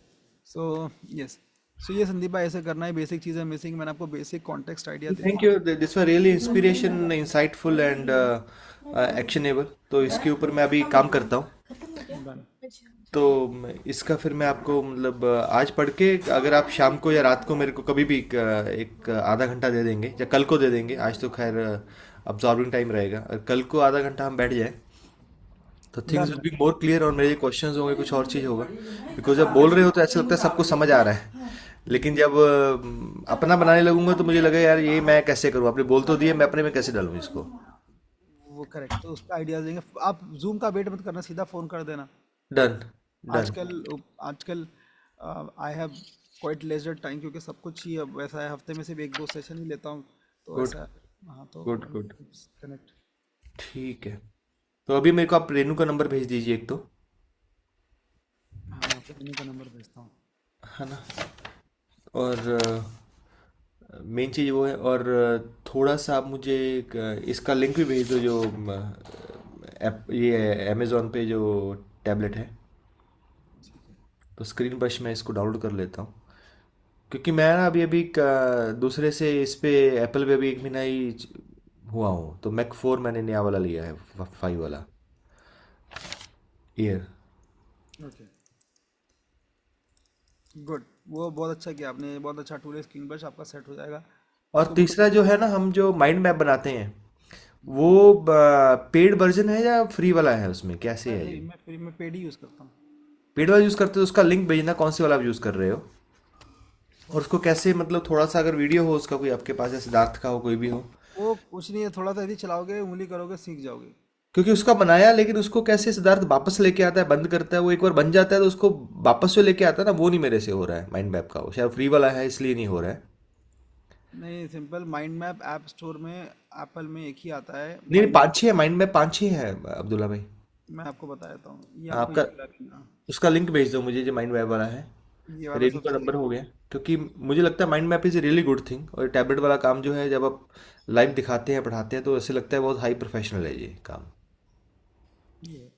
सो यस, सो ये संदीप भाई ऐसे करना है, बेसिक चीज़ें मिसिंग, मैंने आपको बेसिक कॉन्टेक्स्ट आइडिया दे थैंक दिया। You, this was really inspiration, insightful and actionable. तो इसके ऊपर मैं अभी काम करता हूँ। Done. तो इसका फिर मैं आपको मतलब आज पढ़ के, अगर आप शाम को या रात को मेरे को कभी भी एक आधा घंटा दे देंगे, या कल को दे देंगे, आज तो खैर अब्जॉर्बिंग टाइम रहेगा, और कल को आधा घंटा हम बैठ जाए तो things Done. Will be more clear, और मेरे क्वेश्चंस होंगे, कुछ और चीज़ होगा। बिकॉज जब बोल रहे हो तो ऐसा लगता है सब कुछ समझ आ रहा है, लेकिन जब अपना बनाने लगूंगा तो मुझे लगा यार ये मैं कैसे करूँ, आपने बोल तो दिए, मैं अपने में कैसे डालूँ इसको। वो करेक्ट, तो उसका आइडियाज देंगे। आप जूम का वेट मत करना, सीधा फ़ोन कर देना। डन। डन। आजकल आजकल I have quite leisure time, क्योंकि सब कुछ ही अब वैसा है, हफ्ते में सिर्फ 1-2 सेशन ही लेता हूँ, तो गुड, ऐसा। हाँ तो गुड, गुड। कनेक्ट। ठीक है, तो अभी मेरे को आप रेनू का नंबर भेज दीजिए एक तो, हाँ मैं आपको इन्हीं का नंबर भेजता हूँ। है ना। और मेन चीज़ वो है, और थोड़ा सा आप मुझे इसका लिंक भी भेज दो, जो ऐप, ये अमेज़ोन पे जो टैबलेट है, तो स्क्रीन ब्रश मैं इसको डाउनलोड कर लेता हूँ। क्योंकि मैं ना अभी अभी दूसरे से इस पे एप्पल पे अभी 1 महीना ही हुआ हूँ, तो मैक 4 मैंने नया वाला लिया है, 5 वाला ईयर। ओके, गुड, वो बहुत अच्छा किया आपने, बहुत अच्छा टूल है, स्क्रीन ब्रश आपका सेट हो जाएगा। और इसको तीसरा जो है ना, हम जो माइंड मैप बनाते हैं, वो पेड वर्जन है या फ्री वाला है, उसमें कैसे है ये? मैं फ्री में पेड ही यूज़ करता हूँ। पेड वाला यूज़ करते हो तो उसका लिंक भेजना, कौन से वाला आप यूज़ कर रहे हो, और उसको कैसे, मतलब थोड़ा सा अगर वीडियो हो उसका कोई आपके पास, या सिद्धार्थ का हो, कोई भी हो। वो कुछ नहीं है, थोड़ा सा यदि चलाओगे, उंगली करोगे, सीख जाओगे। क्योंकि उसका बनाया, लेकिन उसको कैसे सिद्धार्थ वापस लेके आता है, बंद करता है, वो एक बार बन जाता है तो उसको वापस जो लेके आता है ना, वो नहीं मेरे से हो रहा है माइंड मैप का, वो शायद फ्री वाला है इसलिए नहीं हो रहा है। नहीं, simple mind map app store में एप्पल में एक ही आता है नहीं नहीं, माइंड। 5-6 है माइंड मैप, 5-6 है अब्दुल्ला भाई। मैं आपको बता देता हूँ, ये आपको आपका ये वाला लेना, उसका लिंक भेज दो मुझे, जो माइंड मैप वाला है। ये वाला रेनू का सबसे नंबर हो गया, क्योंकि मुझे लगता है mind map is a really good thing. और टैबलेट वाला काम जो है, जब आप लाइव दिखाते हैं पढ़ाते हैं तो ऐसे लगता है बहुत हाई प्रोफेशनल है ये काम। ये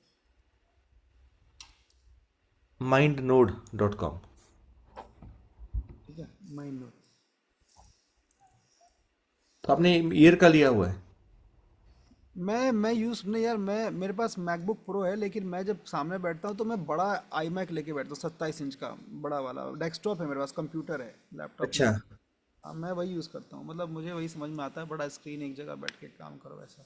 mindnode.com। ठीक है, माइंड लो। तो आपने ईयर का लिया हुआ है? मैं यूज़ नहीं यार, मैं मेरे पास मैकबुक प्रो है, लेकिन मैं जब सामने बैठता हूँ तो मैं बड़ा आई मैक लेके बैठता हूँ, 27 इंच का बड़ा वाला डेस्कटॉप है मेरे पास, कंप्यूटर है, लैपटॉप अच्छा। नहीं है। हाँ, मैं वही यूज़ करता हूँ, मतलब मुझे वही समझ में आता है, बड़ा स्क्रीन एक जगह बैठ के काम करो वैसा।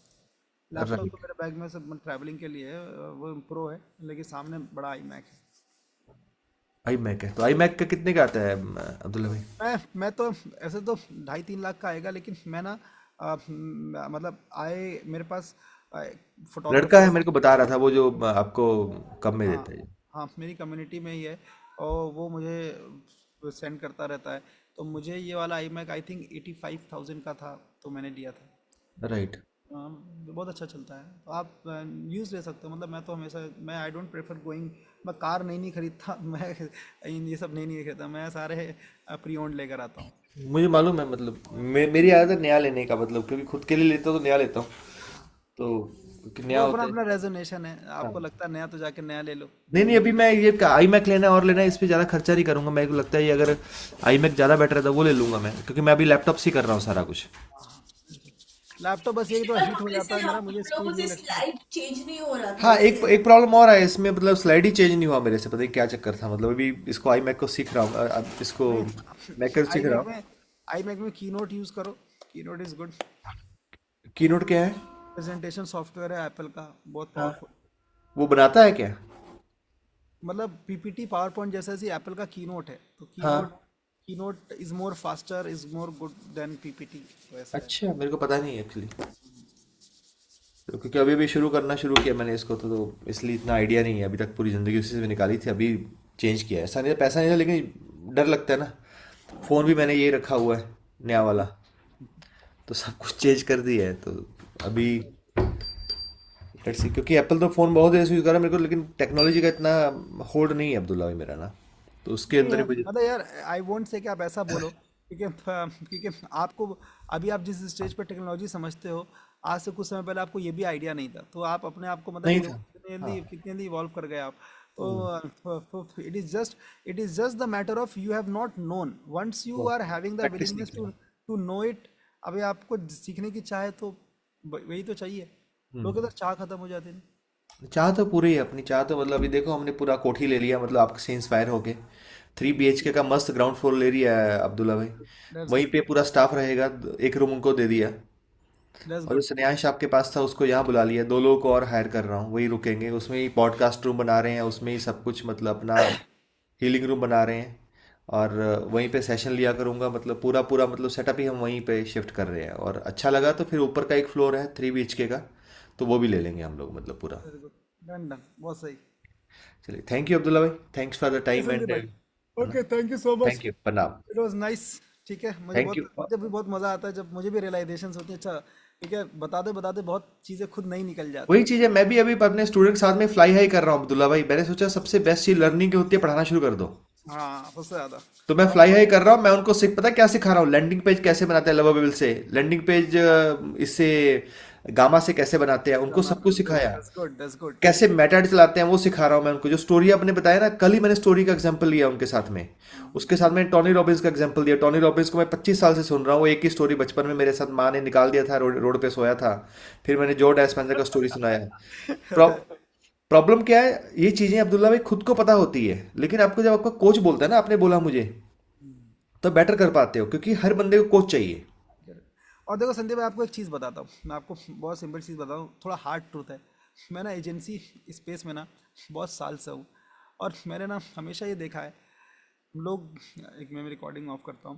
लैपटॉप तो राइट। मेरे बैग में सब ट्रैवलिंग के लिए है, वो प्रो है, लेकिन सामने बड़ा आई मैक है। आई मैक है, तो आई मैक का कितने का आता है अब्दुल्ला भाई? मैं तो ऐसे तो 2.5-3 लाख का आएगा, लेकिन मैं ना मतलब आए मेरे पास लड़का है, फोटोग्राफर्स। मेरे को बता रहा था वो, जो आपको कम में हाँ देता है। हाँ, मेरी कम्युनिटी में ही है, और वो मुझे सेंड करता रहता है। तो मुझे ये वाला आई मैक आई थिंक 85,000 का था, तो मैंने लिया था। राइट। बहुत अच्छा चलता है, तो आप यूज़ ले सकते हो। मतलब मैं तो हमेशा, मैं आई डोंट प्रेफर गोइंग, मैं कार नहीं खरीदता मैं ये सब नहीं खरीदता, मैं सारे प्री ओन्ड लेकर आता हूँ। मुझे मालूम है, मतलब मेरी आदत है नया लेने का, मतलब क्योंकि खुद के लिए लेता हूँ तो नया लेता हूँ। तो क्योंकि नया वो अपना होता है। अपना रेजोनेशन है, आपको हाँ। लगता है नया तो जाके नया ले लो, नहीं जो नहीं, भी। अभी मैं ये आई मैक लेना है और लेना है, इस पे ज़्यादा खर्चा नहीं करूंगा। मेरे को लगता है ये, अगर आई मैक ज़्यादा बेटर है तो वो ले लूंगा मैं, क्योंकि मैं अभी लैपटॉप से ही कर रहा हूँ सारा कुछ। लैपटॉप बस यही थोड़ा पर हीट हो थोड़े जाता से है मेरा, मुझे आप लोगों स्पीड नहीं से लगती। स्लाइड चेंज नहीं हो रहा था हाँ, एक इससे। एक प्रॉब्लम और है इसमें, मतलब स्लाइड ही चेंज नहीं हुआ मेरे से, पता नहीं क्या चक्कर था। मतलब अभी इसको आई मैक को सीख रहा हूँ, अब इसको नहीं, मैकर आई सीख रहा मैक हूँ। में आई मैक में कीनोट यूज़ करो, कीनोट इज़ गुड। कीनोट क्या है? प्रेजेंटेशन सॉफ्टवेयर है एप्पल का, बहुत हाँ। पावरफुल। वो बनाता है क्या? मतलब पीपीटी पावर पॉइंट जैसा ही एप्पल का कीनोट है, तो कीनोट हाँ। Keynote is more faster, is more good than PPT, वैसा है। अच्छा, मेरे को पता नहीं एक्चुअली। तो क्योंकि अभी भी शुरू किया मैंने इसको, तो इसलिए इतना आइडिया नहीं है अभी तक। पूरी ज़िंदगी उसी से निकाली थी, अभी चेंज किया है। ऐसा नहीं, पैसा नहीं था, लेकिन डर लगता है ना। फ़ोन भी मैंने ये रखा हुआ है, नया वाला। तो सब कुछ चेंज कर दिया है, तो अभी लेट्स सी। क्योंकि एप्पल तो फ़ोन बहुत देर से यूज़ कर रहा है मेरे को, लेकिन टेक्नोलॉजी का इतना होल्ड नहीं है अब्दुल्ला भाई मेरा ना। तो उसके नहीं अंदर है, ही मुझे। मतलब यार आई वोंट से कि आप ऐसा बोलो, क्योंकि आपको अभी आप जिस स्टेज पर टेक्नोलॉजी समझते हो, आज से कुछ समय पहले आपको ये भी आइडिया नहीं था, तो आप अपने आप को मतलब नहीं ये देखो था। हाँ। कितनी जल्दी इवॉल्व कर गए आप। तो it is just the matter of you have not known, once you are having the practice नहीं विलिंगनेस टू किया। To know it. अभी आपको सीखने की चाह है, तो वही तो चाहिए। लोग तो चाह खत्म हो जाती है। चाह तो पूरी है अपनी, चाह तो मतलब अभी देखो, हमने पूरा कोठी ले लिया, मतलब आपसे इंस्पायर होके। 3 BHK का मस्त ग्राउंड फ्लोर ले लिया है अब्दुल्ला भाई। दैट्स वहीं गुड, पे पूरा स्टाफ रहेगा, एक रूम उनको दे दिया। दैट्स और जो गुड। सन्याश आपके पास था उसको यहाँ बुला लिया, 2 लोगों को और हायर कर रहा हूँ, वही रुकेंगे। उसमें ही पॉडकास्ट रूम बना रहे हैं, उसमें ही सब कुछ, मतलब अपना हीलिंग रूम बना रहे हैं। और वहीं पे सेशन लिया करूँगा, मतलब पूरा पूरा मतलब सेटअप ही हम वहीं पे शिफ्ट कर रहे हैं। और अच्छा लगा तो फिर ऊपर का एक फ्लोर है 3 BHK का, तो वो भी ले लेंगे हम लोग, मतलब पूरा। वेरी गुड, डन डन, बहुत सही। चलिए, थैंक यू अब्दुल्ला भाई, thanks for the okay time Sandeep and, भाई, है ना। Okay, thank you so much, thank you, प्रणाम। It was nice. ठीक है, थैंक यू। मुझे भी बहुत मज़ा आता है जब मुझे भी रियलाइजेशन होती है। अच्छा, ठीक है, बताते बताते बहुत चीज़ें खुद नहीं निकल जाती वही हैं। चीज़ है, मैं भी अभी अपने स्टूडेंट के साथ में फ्लाई हाई कर रहा हूँ अब्दुल्ला भाई। मैंने सोचा सबसे बेस्ट चीज़ लर्निंग की होती है, पढ़ाना शुरू कर दो। हाँ, सबसे ज़्यादा। तो मैं और फ्लाई हाई कर रहा हूँ। मैं उनको पता है क्या सिखा रहा हूँ? लैंडिंग पेज कैसे बनाते हैं लवाबिल से, लैंडिंग पेज इससे गामा से कैसे बनाते हैं, उनको सब जमाना, कुछ गुड, सिखाया। That's good, that's good. कैसे मेथड चलाते हैं वो सिखा रहा हूँ मैं उनको। जो स्टोरी आपने बताया ना, कल ही मैंने स्टोरी का एग्जांपल लिया उनके साथ में। उसके साथ में टॉनी रॉबिन्स का एग्जांपल दिया। टॉनी रॉबिन्स को मैं 25 साल से सुन रहा हूँ। वो एक ही स्टोरी बचपन में मेरे साथ माँ ने निकाल दिया था, रोड पे सोया था। फिर मैंने जो डिस्पेंसर का स्टोरी सुनाया। प्रॉब्लम क्या है, ये चीजें अब्दुल्ला भाई खुद को पता होती है, लेकिन आपको जब आपका कोच बोलता है ना, आपने बोला मुझे, तो बेटर कर पाते हो, क्योंकि हर बंदे को कोच चाहिए। और देखो संदीप भाई, आपको एक चीज़ बताता हूँ, मैं आपको बहुत सिंपल चीज़ बताऊँ, थोड़ा हार्ड ट्रूथ है। मैं ना एजेंसी स्पेस में ना बहुत साल से हूँ, और मैंने ना हमेशा ये देखा है, लोग, एक मैं रिकॉर्डिंग ऑफ करता हूँ।